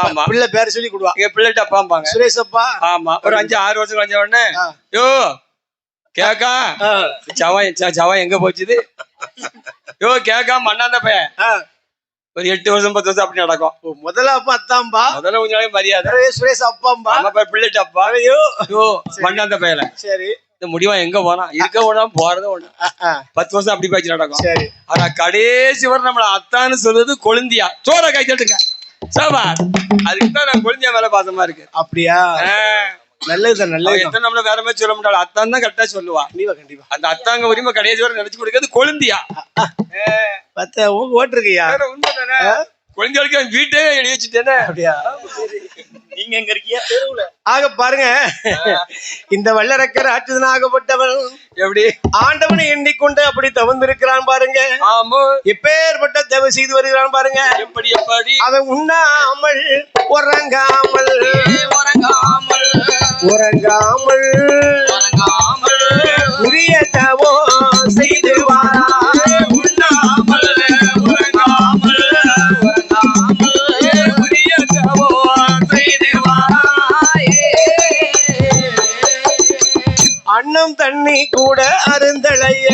ஆமா,
பிள்ளை பேரை சொல்லி கொடுவா.
எங்க பிள்ளைட்ட அப்பாம்பாங்க,
சுரேஷ் அப்பா.
ஆமா. ஒரு 5-6 வருஷம் கொஞ்ச உடனே யோ கேக்கா சவா எங்க போச்சுது, யோ கேக்கா மண்ணாந்த பையன். ஒரு 8 வருஷம் 10 வருஷம் அப்படி நடக்கும்.
முதல்ல அப்பா அத்தாம்பா,
முதல்ல கொஞ்ச நாளைக்கு மரியாதை.
சுரேஷ் அப்பாம்பா,
பிள்ளைட்ட அப்பா. யோ மண்ணாந்த பையல. சரி, இந்த முடிவா எங்க போனா இருக்க போனா போறது ஒண்ணு 10 வருஷம் அப்படி போயிடுச்சு நடக்கும். சரி, ஆனா கடைசி வரை நம்மள அத்தான்னு சொல்றது கொழுந்தியா. சோற கை தட்டுங்க சோபா. அதுக்குதான் நான் கொழுந்தியா மேல பாசமா இருக்கு.
அப்படியா? நல்லதுதான், நல்லது.
எத்தனை நம்மள வேற மாதிரி சொல்ல முடியாது, அத்தான் தான் கரெக்டா சொல்லுவா.
கண்டிப்பா.
அந்த அத்தாங்க உரிமை கடைசி வரை நினைச்சு கொடுக்கிறது கொழுந்தியா.
ஓட்டுருக்கியா?
உண்மைதானே? கொழுந்தியாளுக்கு வீட்டே எழுதி வச்சுட்டேனே.
அப்படியா?
நீங்க எங்க இருக்கீங்க?
ஆக பாருங்க, இந்த வல்லரக்கர் ஆற்றுதனாகப்பட்டவன்
எப்படி
ஆண்டவனை எண்ணிக்கொண்டு அப்படி தவந்திருக்கிறான் பாருங்க.
ஆமா,
எப்பேற்பட்ட தவ செய்து வருகிறான் பாருங்க.
எப்படி
அவன் உண்ணாமல் உறங்காமல் உரிய தவோ செய்து வாராய். உண்ணாமல் உறங்காமல் உரிய தவோ செய்து வாராய். அன்னம் தண்ணி கூட அருந்தளைய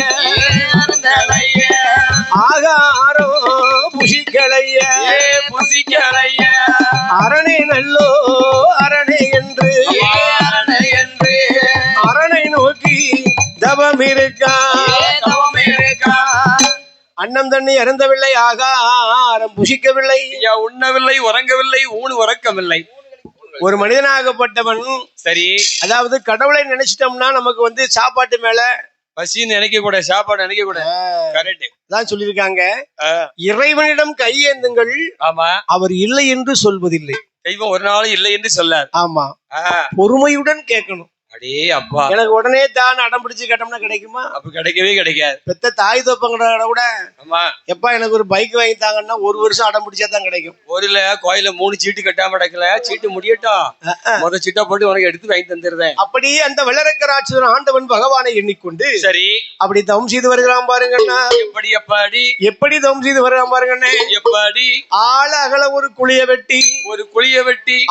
ஆகாரோ புசிக்கலைய அரணை நல்லோ அரணை என்று அரணை நோக்கி தவம் இருக்கா. அன்னம் தண்ணி அருந்தவில்லை, ஆகாரம் புசிக்கவில்லை,
உண்ணவில்லை, உறங்கவில்லை, உறக்கமில்லை.
ஒரு மனிதனாகப்பட்டவன்
சரி,
அதாவது கடவுளை நினைச்சிட்டோம்னா நமக்கு சாப்பாட்டு மேல
பசின்னு நினைக்க கூட, சாப்பாடு நினைக்க கூட. கரெக்ட்
தான் சொல்லியிருக்காங்க. இறைவனிடம் கையேந்துங்கள்,
ஆமா,
அவர் இல்லை என்று சொல்வதில்லை.
தெய்வம் ஒரு நாளும் இல்லை என்று சொல்லார்.
ஆமா, பொறுமையுடன் கேட்கணும்.
அடே அப்பா,
எனக்கு உடனே தான் அடம் பிடிச்சு கேட்டோம்னா கிடைக்குமா?
அப்ப கிடைக்கவே கிடைக்காது.
பெத்த தாய் தோப்பங்கிற கூட
ஆமா,
எப்பா எனக்கு ஒரு பைக் வாங்கி தாங்கன்னா 1 வருஷம் அடம் பிடிச்சா தான் கிடைக்கும்.
ஒரு கோயில 3 சீட்டு கட்டாம கிடக்கல, சீட்டு முடியட்டும், முத சீட்டா போட்டு உனக்கு எடுத்து வாங்கி தந்துடுறேன்.
அப்படி அந்த வெள்ளரக்க ராட்சசன் ஆண்டவன் பகவானை எண்ணிக்கொண்டு
சரி
அப்படி தவம் செய்து வருகிறான் பாருங்கண்ணா. எப்படி தவம் செய்து வருகிறான் பாருங்கண்ணே.
எப்படி
ஆள அகல ஒரு குழிய வெட்டி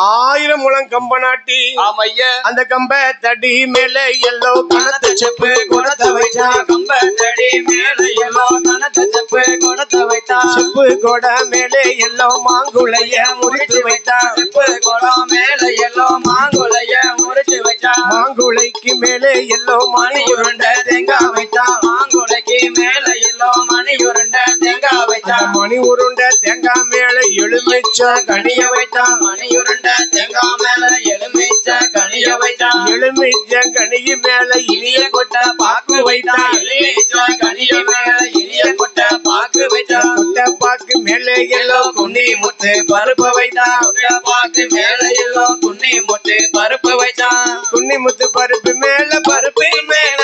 1000 முழம் கம்ப நாட்டி,
ஆமையா, அந்த
கம்ப தடி மேல எல்லோ கணத்த செப்பு குணத்தை வைச்சா,
கம்ப தடி மேல எல்லோ கணத்த செப்பு குணத்தை வைத்தா,
செப்பு கொட மேலே எல்லோ மாங்குளைய முறித்து வைத்தா,
செப்பு கொட மேல எல்லோ மாங்குளைய முறித்து வைத்தா,
மாங்குளைக்கு மேலே எல்லோ
மணி உருண்டை தேங்காய் வைத்தா, மாங்குளைக்கு மேல எல்லோ மணி உருண்டை தேங்காய் வைத்தா,
மணி உருண்டை தேங்காய் மேல எலுமிச்ச கனிய வைத்தா,
மணி உருண்டை தேங்காய் மேல எலுமிச்ச கனிய வைத்தா,
எலுமிச்ச கனிய மேல இனிய கொட்ட பாக்கு வைத்தா,
எலுமிச்ச கனிய மேல இனிய கொட்ட பாக்கு வைத்தா,
கொட்ட பாக்கு மேலே எல்லோ
குன்னி முத்து பருப்பு வைத்தா, கொட்ட பாக்கு மேல எல்லோ குன்னி முத்து பருப்பு வைத்தா,
குன்னி முத்து பருப்பு மேல பருப்பின் மேல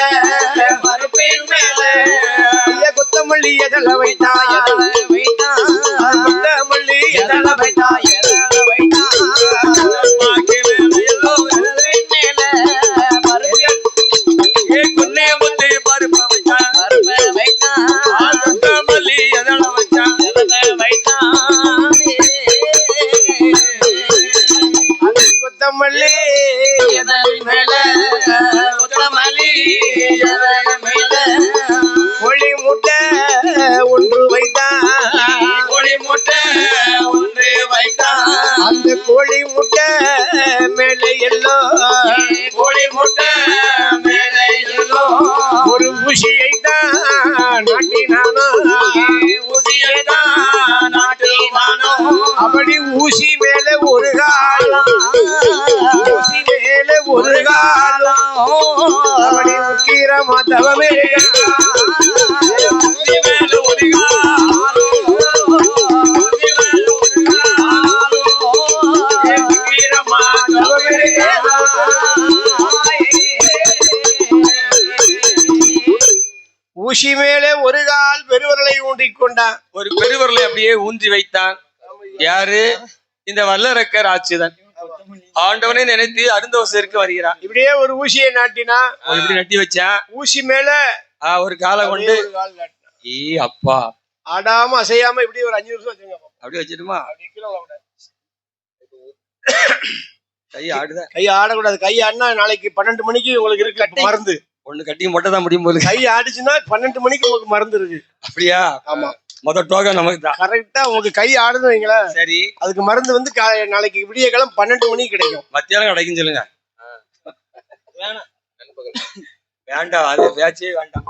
பருப்பின் மேல
கொத்தமல்லி எதல வைத்தா, கொத்தமல்லி எதல வைத்தா,
வைத்தா பாக்கு மேல எல்லோ மேல பருப்பு குன்னி முத்து பருப்பு வைத்தா, பருப்பு வைத்தா, கொத்தமல்லி எதல வைத்தா, வைத்தா
கொத்தமல்லி
மேல கொத்தமல்லி மேல
கோழி முட்டை ஒன்று வைத்தா,
கோழி முட்டை ஒன்று வைத்தா,
அந்த கோழி முட்டை மேல எல்லோ
கோழி முட்டை மேல எல்லோ
ஒரு ஊசியை தான் நாட்டினானோ,
ஊசியை தான் நாட்டினானோ,
அப்படி ஊசி மேல ஒரு காலம், ஊசி மேல ஒரு காலம் அப்படி உக்கிரமா தவமே
ஊசி மேல ஒரு காலம், ஊசி மேல ஒரு காலம் உக்கிரமா தவமே.
ஊசி மேலே ஒரு கால் பெருவரலை ஊன்றிக் கொண்டான்.
ஒரு பெருவரலை அப்படியே ஊன்றி வைத்தான். யாரு? இந்த வல்லரக்கர் ஆட்சிதான். ஆண்டவனே நினைத்து அருந்தோசருக்கு வருகிறான்.
இப்படியே ஒரு ஊசியை நாட்டினா,
இப்படி நட்டி வச்சான்.
ஊசி மேல
ஒரு காலை கொண்டு அப்பா
ஆடாம அசையாம இப்படி ஒரு 5 நிமிஷம் வச்சுங்க.
அப்படி வச்சிருமா? கை ஆடுத,
கை ஆடக்கூடாது. கை ஆடினா நாளைக்கு 12 மணிக்கு உங்களுக்கு இருக்கு மருந்து.
ஒண்ணு கட்டி மட்டும் தான் முடியும் போது.
கை ஆடிச்சுன்னா 12 மணிக்கு உங்களுக்கு மருந்து இருக்கு.
அப்படியா?
ஆமா,
மொத டோக்கன் நமக்கு தான்.
கரெக்டா உங்களுக்கு கை ஆடுது வைங்களேன்.
சரி,
அதுக்கு மருந்து நாளைக்கு விடிய காலம் 12 மணிக்கு கிடைக்கும்.
மத்தியானம் கிடைக்கும் சொல்லுங்க. வேண்டாம், அது பேச்சே வேண்டாம்.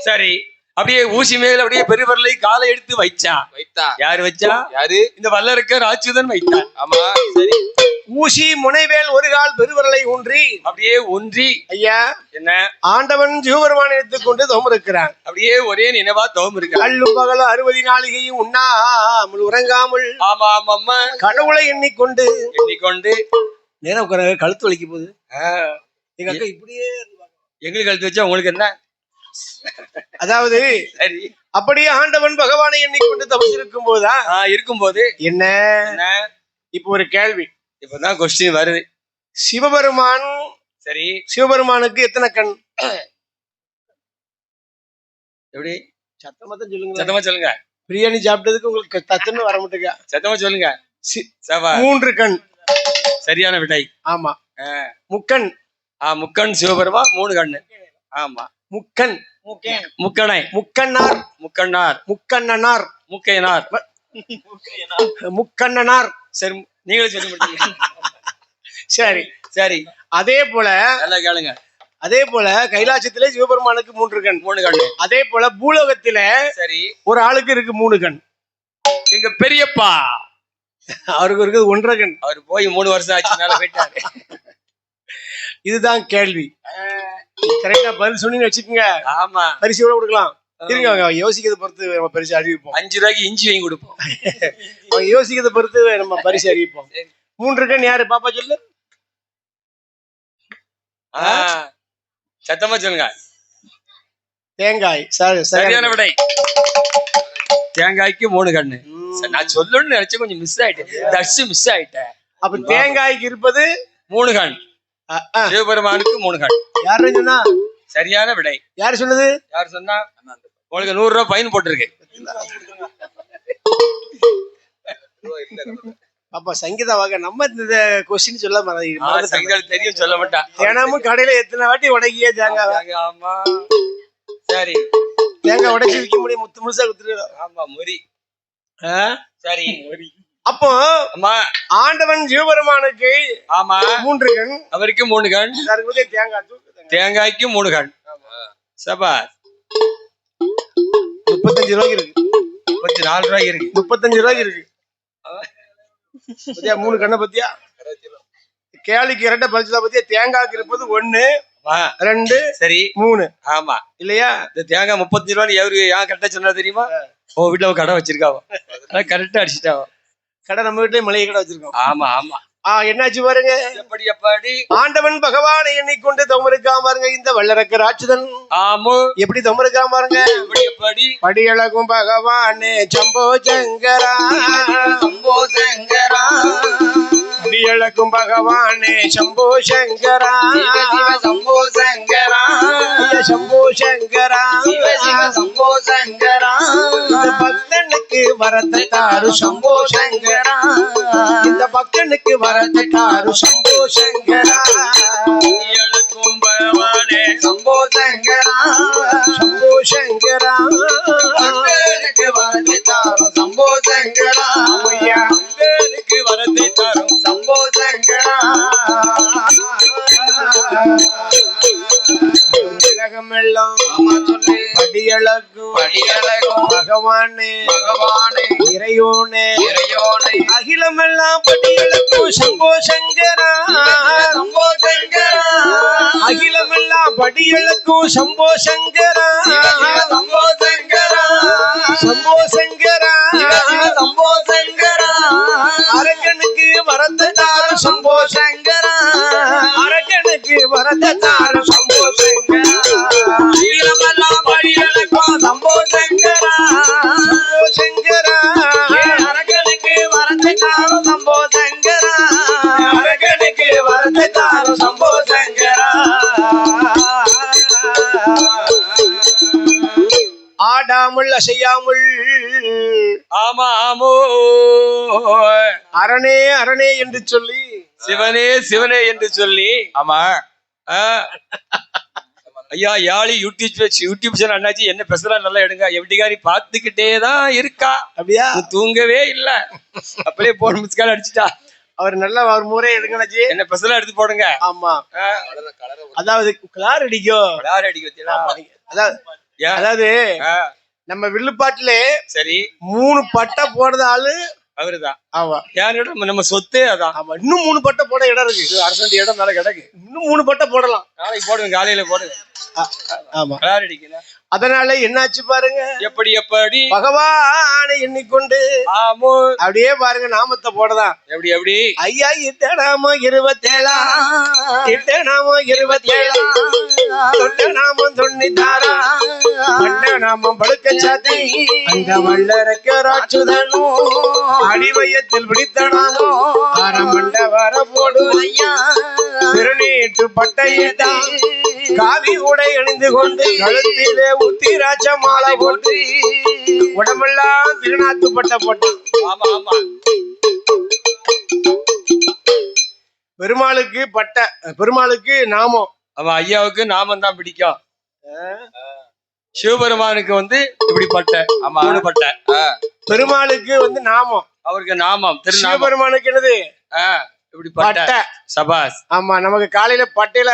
சரி, அப்படியே ஊசி மேல அப்படியே பெருவரலை காலை எடுத்து வைச்சான். யாரு வச்சா? யாரு? இந்த வல்லரக்கர் ஆட்சிதான் வைத்தான். ஆமா, சரி.
ஊசி முனைவேல் ஒரு கால் பெருவரலை ஊன்றி
அப்படியே ஒன்றி,
ஐயா
என்ன
ஆண்டவன் ஜீவபெருமானை எடுத்துக்கொண்டு தவம் இருக்கிறான்.
அப்படியே ஒரே நினைவா தவம் இருக்கு.
அள்ளும் பகலும் 60 நாளிகையும் உண்ணாமல் உறங்காமல்,
ஆமா ஆமா,
கடவுளை எண்ணிக்கொண்டு
நேரம் உட்கார. கழுத்து வலிக்க போகுது.
எங்க அக்கா இப்படியே
எங்களுக்கு கழுத்து வச்சா உங்களுக்கு என்ன?
அதாவது
சரி,
அப்படியே ஆண்டவன் பகவானை எண்ணிக்கொண்டு தவசிருக்கும் போதுதான்
இருக்கும்போது
என்ன இப்ப ஒரு கேள்வி.
இப்பதான் கொஸ்டின் வருது.
சிவபெருமான்,
சரி,
சிவபெருமானுக்கு எத்தனை கண்?
எப்படி?
சத்தமா தான் சொல்லுங்க.
சத்தமா சொல்லுங்க.
பிரியாணி சாப்பிட்டதுக்கு உங்களுக்கு தத்துன்னு வர மாட்டேங்க.
சத்தமா சொல்லுங்க.
3 கண்.
சரியான விடை.
ஆமா, முக்கண்.
முக்கண் சிவபெருமான், 3 கண்ணு. ஆமா,
முக்கண்,
முக்கணை,
முக்கண்ணார்,
முக்கண்ணார்,
முக்கண்ணனார்,
முக்கையனார்,
முக்கண்ணனார்.
சரி, நீங்களே சொல்லி முடிச்சீங்க.
சரி
சரி,
அதே போல
நல்லா கேளுங்க.
அதே போல கைலாசத்திலே சிவபெருமானுக்கு 3 கண்.
3 கண்ணு.
அதே போல பூலோகத்தில
சரி
ஒரு ஆளுக்கு இருக்கு 3 கண்.
எங்க பெரியப்பா
அவருக்கு இருக்கு 1.5 கண்.
அவர் போய் 3 வருஷம் ஆச்சு, மேல போயிட்டாரு.
இதுதான் கேள்வி. கரெக்டா பதில் சொன்னீங்கன்னு வச்சுக்கோங்க,
ஆமா
பரிசு கூட கொடுக்கலாம். இருங்க, அவங்க யோசிக்கிறத பொறுத்து நம்ம பரிசு அறிவிப்போம்.
5 ரூபாய்க்கு இஞ்சி வாங்கி கொடுப்போம்.
அவங்க யோசிக்கிறத பொறுத்து நம்ம பரிசு அறிவிப்போம். 3 கண் யாரு பாப்பா சொல்லு?
சத்தமா சொல்லுங்க.
தேங்காய்.
சரியான விடை. தேங்காய்க்கு 3 கண்ணு. நான் சொல்லணும்னு நினைச்சேன், கொஞ்சம் மிஸ் ஆயிட்டேன். தட்ஸ் மிஸ் ஆயிட்டேன்.
அப்ப தேங்காய்க்கு இருப்பது
3 கண். சிவபெருமானுக்கு 3 கண்.
யாரு சொன்னா?
சரியான விடை.
யாரு சொன்னது?
யாரு சொன்னா? உங்களுக்கு 100 ரூபாய் ஃபைன் போட்டிருக்கு.
அப்பா சங்கீதா வாங்க, நம்ம இந்த கொஸ்டின் சொல்ல
சங்கீதா தெரியும், சொல்ல மாட்டா.
தினமும் கடையில எத்தனை வாட்டி உடைக்கிய தேங்காய்.
ஆமா சரி,
தேங்காய் உடைச்சு விற்க முடியும், முத்து முழுசா குத்துரு.
ஆமா முறி. சரி
அப்போ ஆண்டவன் சிவபெருமானுக்கு
ஆமா
3 கண்,
அவருக்கு 3 கண். தேங்காய்க்கு 3 கண். சபா
35 ரூபாய்க்கு இருக்கு.
34 ரூபாய்க்கு இருக்கு.
35 ரூபாய்க்கு இருக்கு. 3 கண்ணை பத்தியா? கேளிக்கு இரட்டை பரிசுல பத்தியா? தேங்காய்க்கு இருப்பது 1 2
சரி
3.
ஆமா
இல்லையா?
இந்த தேங்காய் 35 ரூபாய் எவரு ஏன் கரெக்டா சொன்னா தெரியுமா? ஓ வீட்டுல கடை வச்சிருக்காவோ, கரெக்டா அடிச்சுட்டாவோ.
கடை நம்ம வீட்டுல மளிகை கடை வச்சிருக்கோம்.
ஆமா ஆமா.
என்னாச்சு பாருங்க.
எப்படி எப்படி
ஆண்டவன் பகவானை எண்ணிக்கொண்டு தவமிருக்காம பாருங்க இந்த வல்லரக்க ராட்சதன்.
ஆமோ
எப்படி தவமிருக்காம பாருங்க.
எப்படி எப்படி
படியழகும் பகவானே சம்போ சங்கரா
சம்போ சங்கரா.
படியழகும் பகவானே சம்போ சங்கரா
சம்போ சங்கரா
சம்போ சங்கரா
சம்போ சங்கரா.
பக்தனுக்கு வரத்தை தாரு சம்போ சங்கரா. இந்த பக்தனுக்கு வரத்தை தாரு சம்போ சங்கரா.
படியழகும் பகவானே சம்போ சங்கரா
சம்போ சங்கரா.
பக்தனுக்கு வரத்தை தாரும் சம்போ சங்கரா. பக்தனுக்கு வரத்தை தாரும் சம்போ சங்கரா.
உலகமெல்லாம்
படியழகும்
பகவானே
பகவானே
இறையோனே
இறையோனே
அகிலமெல்லாம் படியழகும் சம்போ சங்கரா
சம்போ சங்கரா.
அகிலமெல்லாம் படியழகும் சம்போ சங்கரா
சம்போ சங்கரா
சம்போ சங்கரா
சம்போ சங்கரா.
அரக்கனுக்கு வரத்தை தாரு சம்போ சங்கரா. அரக்கனுக்கு வரத்தை தாரு சம்போ சங்கரா.
அகிலமெல்லாம் படியழகும் சம்போ சங்கரா
சம்போ சங்கரா.
அரக்கனுக்கு வரத்தை தாரும் சம்போ சங்கரா.
அரக்கனுக்கு வரத்தை தாரு சம்போ சங்கரா. ஆடாமல் அசையாமல்
ஆமா ஆமோ
அரணே அரணே என்று சொல்லி
சிவனே சிவனே என்று சொல்லி. ஆமா ஐயா யாழி யூடியூப் சேனல் அண்ணாச்சி என்ன பேசுறா நல்லா எடுங்க. எப்படிக்காரி பாத்துக்கிட்டே தான் இருக்கா.
அப்படியா?
தூங்கவே இல்ல, அப்படியே போன் மிஸ்கால் அடிச்சுட்டா.
அவர் நல்லா ஒரு முறை எடுங்கண்ணாச்சி.
என்ன பெசலா எடுத்து போடுங்க.
ஆமா, அதாவது கலார் அடிக்கும்.
கலார் அடிக்க
அதாவது நம்ம வில்லுப்பாட்டுல
சரி
3 பட்டை போடுற ஆளு
அவருதான்.
ஆமா,
யாரோட நம்ம சொத்தே அதான்.
ஆமா, இன்னும் 3 பட்டை போட இடம் இருக்கு.
அரசு இடம் மேல கிடக்கு.
இன்னும் 3 பட்டை போடலாம்.
நாளைக்கு போடுங்க, காலையில போடுங்க.
ஆமா,
கலார் அடிக்கல.
அதனால என்னாச்சு பாருங்க.
எப்படி எப்படி
பகவானை எண்ணிக்கொண்டு
ஆமோ
அப்படியே பாருங்க நாமத்தை போடலாம்.
எப்படி எப்படி
ஐயா இட்டனாமோ 27 இட்டனாமோ 27 தொட்டனாமோ 96 பட்டனாமோ படுக்க சாத்தி அந்த வல்லரக்க ராட்சதனோ அடிவயத்தில் பிடித்தனானோ அரமண்ட வர போடு ஐயா திருநீட்டு பட்டையிட்டா காவி உடை அணிந்து கொண்டு கழுத்திலே உத்திராட்ச மாலை போட்டு உடம்பெல்லாம் திருநாத்து பட்டை போட்டான்.
ஆமா ஆமா,
பெருமாளுக்கு பட்டை, பெருமாளுக்கு நாமம்.
ஆமா, ஐயாவுக்கு நாமம் தான் பிடிக்கும். சிவபெருமானுக்கு இப்படி பட்டை. ஆமா, பட்டை.
பெருமாளுக்கு நாமம்,
அவருக்கு நாமம்.
சிவபெருமானுக்கு என்னது?
இப்படி பட்டை. சபாஸ்.
ஆமா, நமக்கு காலையில பட்டையில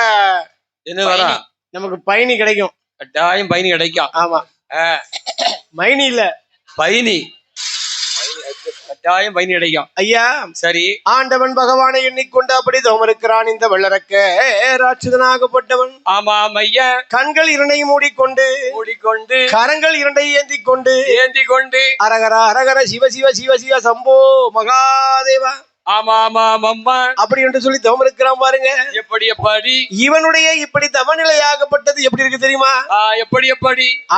என்ன வரா?
நமக்கு பயணி கிடைக்கும்.
கட்டாயம் பயணி கிடைக்கும்.
ஆமா, மைனி இல்ல
பயணி, கட்டாயம் பயணி கிடைக்கும்
ஐயா.
சரி,
ஆண்டவன் பகவானை எண்ணிக்கொண்டு அப்படி தவம் இருக்கிறான் இந்த வல்லரக்க ராட்சதனாகப்பட்டவன்.
ஆமா ஐயா.
கண்கள் இரண்டையும் மூடிக்கொண்டு கரங்கள் இரண்டை ஏந்தி கொண்டு அரகர அரகர சிவ சிவ சிவ சிவ சம்போ மகாதேவா
ஆமா ஆமா ஆமா
அப்படி என்று சொல்லி தவம் இருக்கிறான் பாருங்க.
எப்படி
இவனுடைய இப்படி தவநிலையாகப்பட்டது எப்படி இருக்கு தெரியுமா?
எப்படி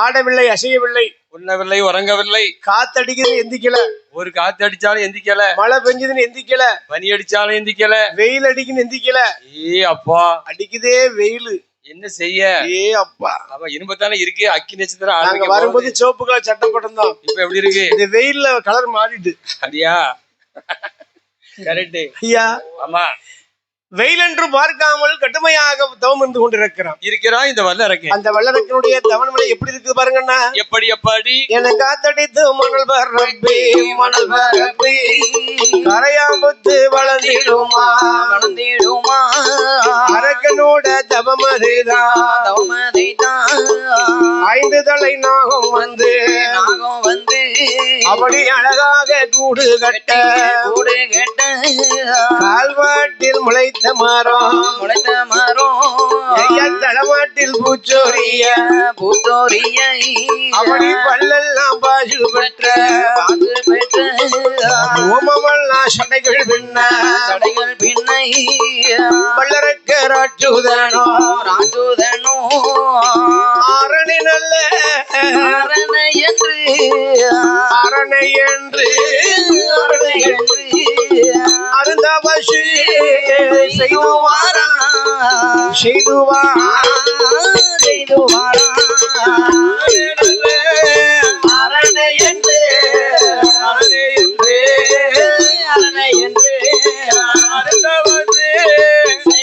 ஆடவில்லை, அசையவில்லை,
உண்ணவில்லை, உறங்கவில்லை,
காத்தடிக்குது எந்திக்கல,
ஒரு காத்து அடிச்சாலும் எந்திக்கல,
மழை பெஞ்சதுன்னு எந்திக்கல,
பனி அடிச்சாலும் எந்திக்கல,
வெயில் அடிக்குன்னு எந்திக்கல.
அப்பா
அடிக்குதே வெயில்,
என்ன செய்ய?
அப்பா
அவன் இரும்பத்தானே இருக்கு. அக்கி நட்சத்திரம்
நாங்க வரும்போது சிவப்பு கலர் சட்டை போட்டிருந்தோம்.
இப்ப எப்படி இருக்கு?
இந்த வெயில்ல கலர் மாறிட்டு.
அப்படியா? கரெக்ட்
ஐயா.
ஆமா,
வெயில் என்று பார்க்காமல் கடுமையாக தவம் இருந்து கொண்டிருக்கிறான்
இந்த வல்லரக்கன்.
அந்த வல்லரக்கனுடைய தவன்மலை எப்படி இருக்குது பாருங்கண்ணா.
எப்படி
என காத்தடித்து மணல் பரப்பி கரையாம்புத்து வளர்ந்திடுமா அரக்கனோட தவமதைதான் 5 தலை நாகம் வந்து அப்படி அழகாக கூடு கட்ட கால்வாட்டில் முளைத்த மரம் தளவாட்டில் பூச்சோரிய அப்படி பல்லெல்லாம் பாசு பெற்ற ஓமமெல்லாம் சடைகள் பின்னை வல்லரக்க ராட்சுதனோ அரணை நல்ல அரணை என்று அருந்தவசு செய்துவாரா அரணை என்று அருந்தவசு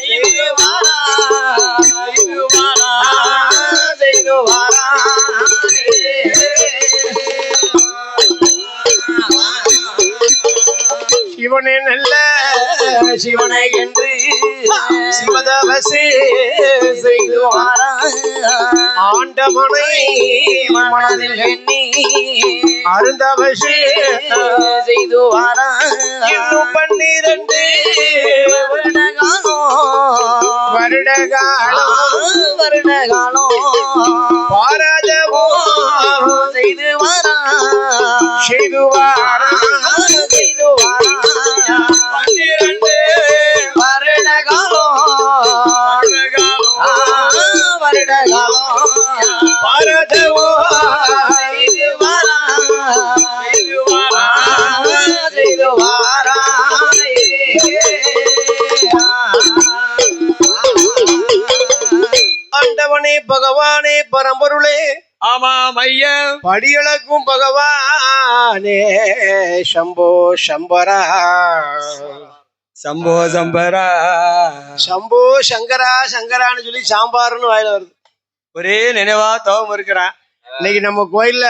செய்துவாரா சிவனே நல்ல சிவனை என்று சிவதவசே செய்துவாரா ஆண்டவனை மனதில் எண்ணி அருந்தவசே செய்துவாரா இன்னும் 12 வருடகாலம் பாரதவோ செய்துவாரா 12 வருடகாலம் பாரதவோ செய்துவாரா ஆண்டவனே பகவானே பரம்பொருளே.
ஆமாம் ஐயா.
படியளக்கும் பகவானே சம்போ சம்பரா
சம்போ சம்பரா
சம்போ சங்கரா சங்கரான்னு சொல்லி சாம்பார்னு வாயில வருது.
ஒரே நினைவா தவம் இருக்கிறான்.
இன்னைக்கு நம்ம கோயில்ல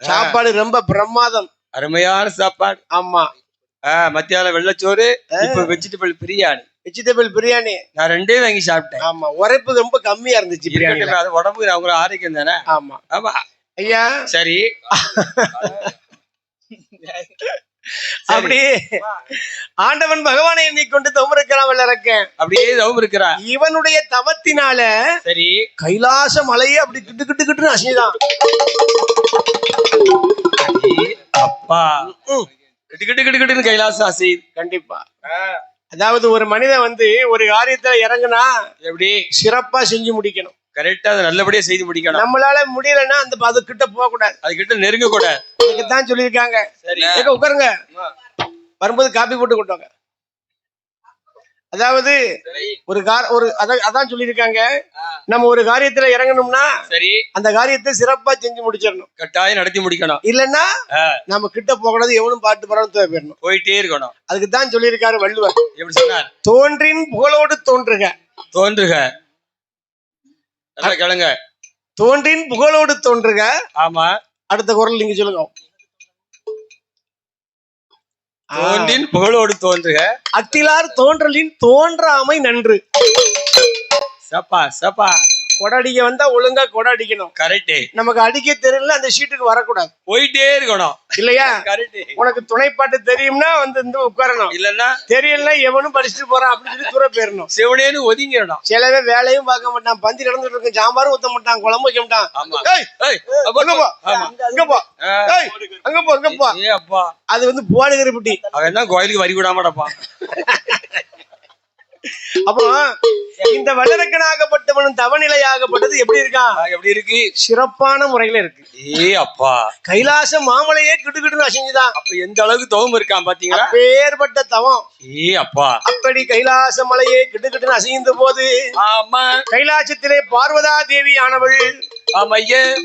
சாப்பாடு ரொம்ப பிரமாதம்,
அருமையான சாப்பாடு.
ஆமா,
மத்தியானம் வெள்ளச்சோறு, இப்ப வெஜிடபிள் பிரியாணி.
நான்
2 வாங்கி சாப்பிட்டேன்.
ஆமா, உரைப்பு ரொம்ப கம்மியா இருந்துச்சு பிரியாணி.
அது உடம்புக்கு அவங்க ஆரோக்கியம் தானே.
ஆமா ஆமா ஐயா.
சரி,
அப்படி ஆண்டவன் பகவானை எண்ணிக்கொண்டு தவம் இருக்கிறான் வல்லரக்கன்.
அப்படியே தவம் இருக்கிறான்.
இவனுடைய தவத்தினால
சரி
கைலாச மலையே அப்படி கிட்டு கிட்டு கிட்டு அசைதான்.
அப்பா கிட்டு கிட்டு கிட்டு கைலாசம் அசை.
கண்டிப்பா. அதாவது ஒரு மனிதன் வந்து ஒரு காரியத்துல இறங்குனா
எப்படி
சிறப்பா செஞ்சு முடிக்கணும்.
கரெக்டா அதை நல்லபடியா செய்து முடிக்கணும்.
நம்மளால முடியலன்னா அந்த அது கிட்ட போக கூடாது,
அது கிட்ட நெருங்க கூடாது.
அதுக்குத்தான் சொல்லியிருக்காங்க.
சரி
உட்காருங்க, வரும்போது காப்பி போட்டு கொண்டாங்க. அதாவது அதான் சொல்லியிருக்காங்க, நம்ம ஒரு காரியத்துல இறங்கணும்னா
சரி
அந்த காரியத்தை சிறப்பா செஞ்சு முடிச்சிடணும்,
கட்டாயம் நடத்தி முடிக்கணும்.
இல்லன்னா நம்ம கிட்ட போகக்கூடாது, எவனும் பாட்டு படம் போயிடணும்,
போயிட்டே இருக்கணும்.
அதுக்குதான் சொல்லியிருக்காரு வள்ளுவர்.
எப்படி சொன்னார்?
தோன்றின் புகழோடு தோன்றுக.
கேளுங்க.
தோன்றின் புகழோடு தோன்றுக.
ஆமா,
அடுத்த குரல் நீங்க சொல்லுங்க.
தோன்றின் புகழோடு தோன்றுக,
அத்திலார் தோன்றலின் தோன்றாமை நன்று.
சப்பா சப்பா.
கொடை அடிக்க வந்தா ஒழுங்கா கொடை அடிக்கணும்.
கரெக்ட்.
நமக்கு அடிக்க தெரியல அந்த ஷீட்டுக்கு வரக்கூடாது.
போயிட்டே இருக்கணும்
இல்லையா?
கரெக்ட்.
உனக்கு துணைப்பாட்டு தெரியும்னா வந்து உட்காரணும்.
இல்லன்னா
தெரியல எவனும் படிச்சுட்டு போறான் அப்படின்னு சொல்லி தூர போயிடணும்.
செவனேன்னு ஒதுங்கிடணும்.
சிலவே வேலையும் பார்க்க மாட்டான், பந்தி நடந்துட்டு இருக்கும், சாம்பாரும் ஊத்த மாட்டான், குழம்பு வைக்க மாட்டான். அது வந்து போடுகிற புட்டி.
அவன் தான் கோயிலுக்கு வரி விடாம நடப்பான்.
அப்போ இந்த வல்லரக்கனாகப்பட்டவனும் தவநிலையாகப்பட்டது எப்படி இருக்கான்?
எப்படி இருக்கு?
சிறப்பான முறையில இருக்கு.
அப்பா
கைலாச மாமலையே கிடுகிடுன்னு அசைஞ்சுதான்.
அப்ப எந்த அளவுக்கு தவம் இருக்கான் பாத்தீங்களா?
பேர்பட்ட தவம்.
அப்பா
அப்படி கைலாச மலையே கிடுகிடுன்னு அசைந்த போது
ஆமா
கைலாசத்திலே பார்வதா தேவி ஆனவள்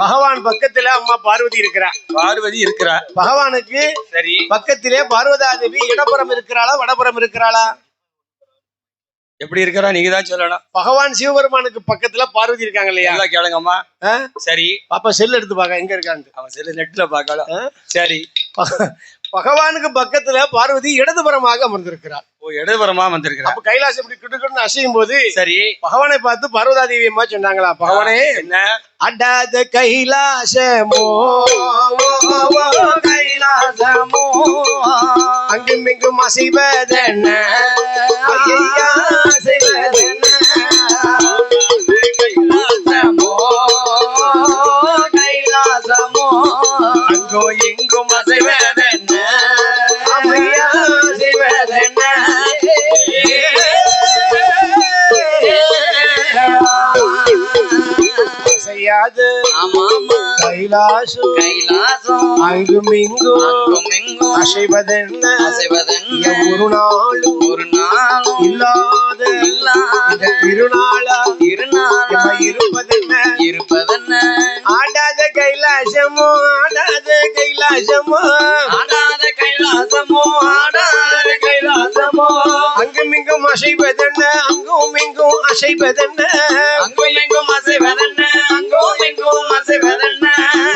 பகவான் பக்கத்துல அம்மா பார்வதி இருக்கிறா.
பார்வதி இருக்கிறா.
பகவானுக்கு
சரி
பக்கத்திலே பார்வதா தேவி இடப்புறம் இருக்கிறாளா வடப்புறம் இருக்கிறாளா?
எப்படி இருக்கிறா நீங்க தான் சொல்லணும்.
பகவான் சிவபெருமானுக்கு பக்கத்துல பார்வதி இருக்காங்க இல்லையா?
கேளுங்கம்மா. சரி
பாப்பா செல் எடுத்து பாக்க எங்க இருக்கான்னு.
அவன் செல்லு நெட்ல பாக்கலாம். சரி
பகவானுக்கு பக்கத்துல பார்வதி இடதுபுறமாக அமர்ந்திருக்கிறார்.
இடதுபுறமா வந்திருக்கிறார்.
அப்ப கைலாசம் இப்படி கிட்டுக்கிட்டு அசையும் போது
சரி
பகவானை பார்த்து பார்வதா தேவி அம்மா சொன்னாங்களா, பகவானே
என்ன
அடாத கைலாசமோ கைலாசமோ அங்கும் இங்கும் அசைவதென்ன கைலாசமோ கைலாசமோ அங்கோ எங்கும் அசைவதென்ன அம்மையா அசைவதென்ன செய்யாது கைலாசம் கைலாசம் அங்கும் இங்கும் அசைவதென்ன ஒரு நாளும் இல்லாத இந்த திருநாளா இருப்பதென்ன ஆடாத கைலாசமோ ஆடாத கைலாசமோ ஆடாத கைலாசமோ ஆடாத கைலாசமோ அங்கும் இங்கும் அசைவதென்ன அங்கும் இங்கும் அசைவதென்ன அங்கும் இங்கும் அசைவதென்ன அங்கும் இங்கும் அசைவதென்ன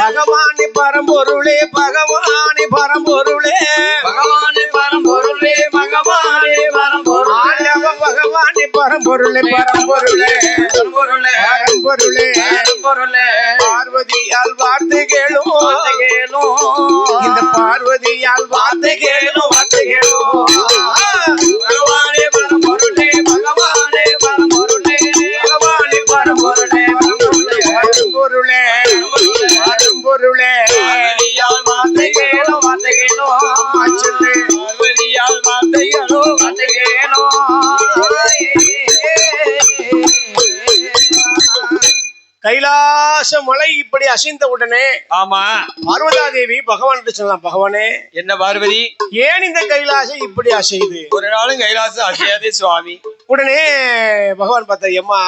பகவானே பரம்பொருளே பகவானே பரம்பொருளே பகவானே பரம்பொருளே பகவானே பரம்பொருளே ஆண்டவ பகவானே பரம்பொருளே பரம்பொருளே பரம்பொருளே பரம்பொருளே பரம்பொருளே பார்வதியால் வார்த்தை கேளும் இந்த பார்வதியால் வார்த்தை கேளும் பகவானே பரம்பொருளே பகவானே பரம்பொருளே பகவானே பரம்பொருளே பரம்பொருளே பரம்பொருளே பார்வதியால் வார்த்தை கேளும் அச்சலே பார்வதியால் வார்த்தை கேளும் கைலாச மலை இப்படி அசைந்த உடனே
ஆமா
பார்வதா தேவி பகவான் சொல்லலாம், பகவானே
என்ன பார்வதி
ஏன் இந்த கைலாசம் இப்படி அசையுது?
ஒரு நாளும் கைலாசம் அசையாதே சுவாமி.
உடனே பகவான் பார்த்தா, எம்மா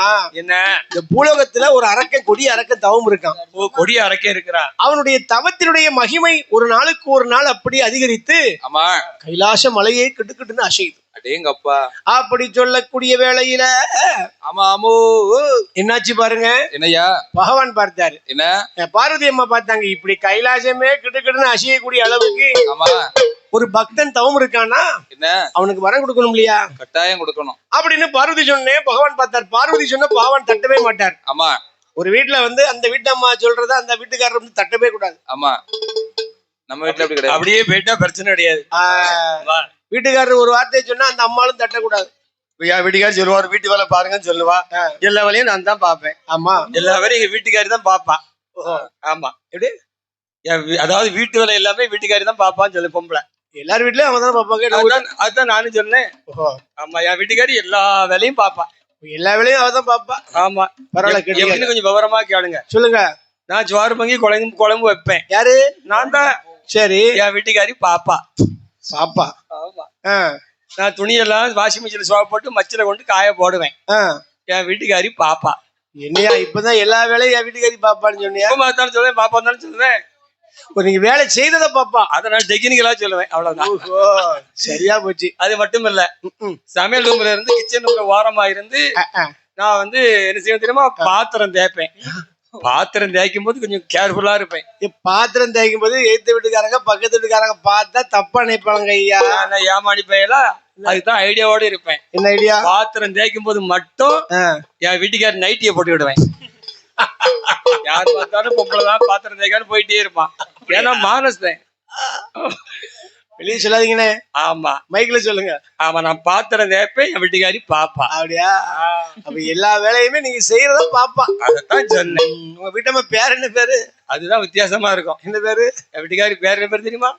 என்ன
இந்த பூலோகத்துல ஒரு அரக்கன் கொடி அரக்கன் தவம் இருக்கான்.
கொடி அரக்க இருக்கிறான்.
அவனுடைய தவத்தினுடைய மகிமை ஒரு நாளுக்கு ஒரு நாள் அப்படி அதிகரித்து
ஆமா
கைலாச மலையை கிட்டுக்கிட்டுன்னு அசையுது.
அடேங்கப்பா
அப்படி சொல்லக்கூடிய வேளையில
ஆமா ஆமோ
என்னாச்சு பாருங்க.
என்னையா
பகவான் பார்த்தாரு,
என்ன
பார்வதி அம்மா பார்த்தாங்க. இப்படி கைலாசமே கிட்டுக்கிட்டுன்னு அசையக்கூடிய அளவுக்கு
ஆமா
ஒரு பக்தன் தவம் இருக்கானா
என்ன
அவனுக்கு வரம் கொடுக்கணும் இல்லையா?
கட்டாயம் கொடுக்கணும்
அப்படின்னு பார்வதி சொன்னேன். பகவான் பார்த்தார். பார்வதி சொன்ன பகவான் தட்டவே மாட்டார்.
ஆமா
ஒரு வீட்டுல வந்து அந்த வீட்டு அம்மா சொல்றத அந்த வீட்டுக்காரர் வந்து தட்டவே கூடாது.
ஆமா நம்ம வீட்டுல அப்படி கிடையாது. அப்படியே போயிட்டா பிரச்சனை கிடையாது.
வீட்டுக்காரர் ஒரு வார்த்தையை சொன்னா அந்த அம்மாலும் தட்டக்கூடாது.
வீட்டுக்காரர் சொல்லுவார், வீட்டு வேலை பாருங்கன்னு சொல்லுவா. எல்லா வேலையும் நான் தான் பாப்பேன்.
ஆமா
எல்லா வேலையும் எங்க வீட்டுக்காரி தான் பாப்பா. ஆமா எப்படி அதாவது வீட்டு வேலை எல்லாமே வீட்டுக்காரி தான் பாப்பான்னு சொல்லு. பொம்பளை
எல்லாரும் வீட்லயும் அவன் தான் பாப்பாங்க.
அதுதான் நானும் சொன்னேன். ஆமா என் வீட்டுக்காரி எல்லா வேலையும் பாப்பா.
எல்லா வேலையும் அவதான் பாப்பா.
ஆமா பரவாயில்ல. கொஞ்சம் விவரமா கேளுங்க.
சொல்லுங்க.
நான் ஜோறு பங்கி குழம்பு வைப்பேன்.
யாரு?
நான் தான்.
சரி.
என் வீட்டுக்காரி பாப்பா.
பாப்பா.
ஆமா நான் துணியெல்லாம் வாஷிங் மிஷின்ல சோப் போட்டு மச்சில கொண்டு காய போடுவேன். என் வீட்டுக்காரி பாப்பா.
என்னையா இப்பதான் எல்லா வேலையும் என் வீட்டுக்காரி பாப்பான்னு சொன்னியா?
பார்த்தாலும் சொல்லுவேன், பாப்பா தானே சொல்லுவேன்.
நீங்க வேலை செய்தத பாப்பா.
அத நான் டெக்னிக்கலா சொல்லுவேன். அவ்வளவுதான்.
சரியா போச்சு.
அது மட்டும் இல்ல, சமையல் ரூம்ல இருந்து கிச்சன் ரூம்ல ஓரமா இருந்து நான் வந்து என்ன செய்ய தெரியுமா, பாத்திரம் தேய்ப்பேன். பாத்திரம் தேய்க்கும் போது கொஞ்சம் கேர்ஃபுல்லா இருப்பேன்.
பாத்திரம் தேய்க்கும் போது எதிர்த்து வீட்டுக்காரங்க பக்கத்து வீட்டுக்காரங்க பார்த்தா தப்பா நினைப்பாங்க. ஐயா
நான் ஏமாடி பையலா அதுதான் ஐடியாவோட இருப்பேன்.
என்ன ஐடியா?
பாத்திரம் தேய்க்கும் போது மட்டும் என் வீட்டுக்கார நைட்டியை போட்டு விடுவேன். யாரு பார்த்தாலும் பொம்பளைதான் பாத்திரம் தேய்க்கான்னு போயிட்டே இருப்பான். ஏன்னா மானஸ்தேன்.
வெளியே சொல்லாதீங்கண்ணே.
ஆமா,
மைக்ல சொல்லுங்க.
ஆமா, நான் பாத்திரம் தேய்ப்பேன், என் வீட்டுக்காரி பாப்பா.
அப்படியா? அப்ப எல்லா வேலையுமே நீங்க செய்யறத பாப்பா.
அதத்தான் சொன்னேன்.
உங்க வீட்டம்மா பேர் என்ன பேரு?
அதுதான் வித்தியாசமா இருக்கும்.
என்ன பேரு?
என் வீட்டுக்காரி பேர் என்ன பேரு தெரியுமா?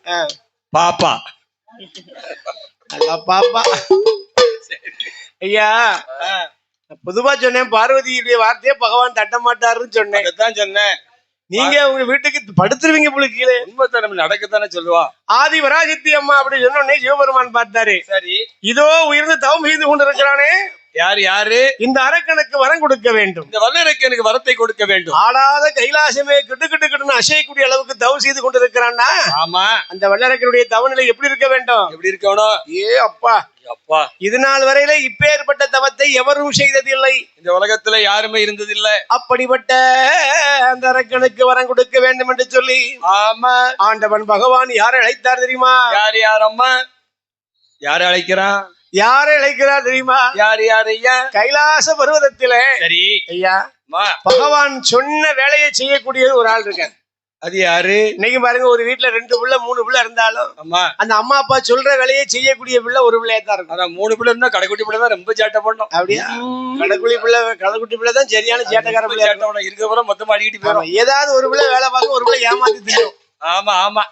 பாப்பா.
பாப்பா. ஐயா, பொதுவா சொன்னேன் பார்வதியுடைய வார்த்தையே பகவான் தட்ட மாட்டாருன்னு சொன்னேன்.
அதான் சொன்னேன்.
நீங்க உங்க வீட்டுக்கு படுத்துருவீங்க போல கீழே.
உண்மைத்தனம் நடக்கத்தானே சொல்லுவா.
ஆதி வராகித்தி அம்மா அப்படி சொன்னோடனே சிவபெருமான் பார்த்தாரு.
சரி,
இதோ உயர்ந்து தவம் செய்து கொண்டிருக்கிறானே,
யாரு
இந்த அரக்கனுக்கு வரம் கொடுக்க வேண்டும்.
இந்த வல்லருக்கு எனக்கு வரத்தை கொடுக்க வேண்டும்.
ஆடாத கைலாசமே கிட்டு கிட்டு கிட்டுன்னு அசையக்கூடிய அளவுக்கு தவம் செய்து கொண்டிருக்கிறான்னா,
ஆமா,
அந்த வல்லரக்கனுடைய தவநிலை எப்படி இருக்க வேண்டும்?
எப்படி இருக்கணும்?
அப்பா
அப்பா,
இது நாள் வரையில இப்பேற்பட்ட தவத்தை எவரும் செய்ததில்லை.
இந்த உலகத்துல யாருமே இருந்ததில்லை.
அப்படிப்பட்ட அந்த அரக்கனுக்கு வரம் கொடுக்க வேண்டும் என்று சொல்லி,
ஆமா,
ஆண்டவன் பகவான் யாரை அழைத்தார் தெரியுமா?
யார் அம்மா? யாரை அழைக்கிறான்?
யாரை அழைக்கிறார் தெரியுமா?
யார் ஐயா?
கைலாச பர்வதத்திலே.
சரி
ஐயா, பகவான் சொன்ன வேலையை செய்யக்கூடிய ஒரு ஆள் இருக்க.
அது யாரு?
இன்னைக்கு பாருங்க, ஒரு வீட்டுல 2 பிள்ளை 3 பிள்ளை இருந்தாலும் அந்த அம்மா அப்பா சொல்ற வேலையை செய்யக்கூடிய பிள்ளை ஒரு பிள்ளையா தான் இருக்கும்.
அதான் 3 பிள்ளை இருந்தா கடைக்குட்டி பிள்ளை தான் ரொம்ப சேட்டை பண்ணும்.
அப்படியா? கடைக்குட்டி பிள்ளை தான் சரியான சேட்டைக்கார பிள்ளை.
இருக்க மொத்தமா அடிக்கிட்டு போயிடும்.
ஏதாவது ஒரு பிள்ளை வேலை பார்க்க, ஒரு பிள்ளை ஏமாத்தி தின்னும்.
ஆமா ஆமா.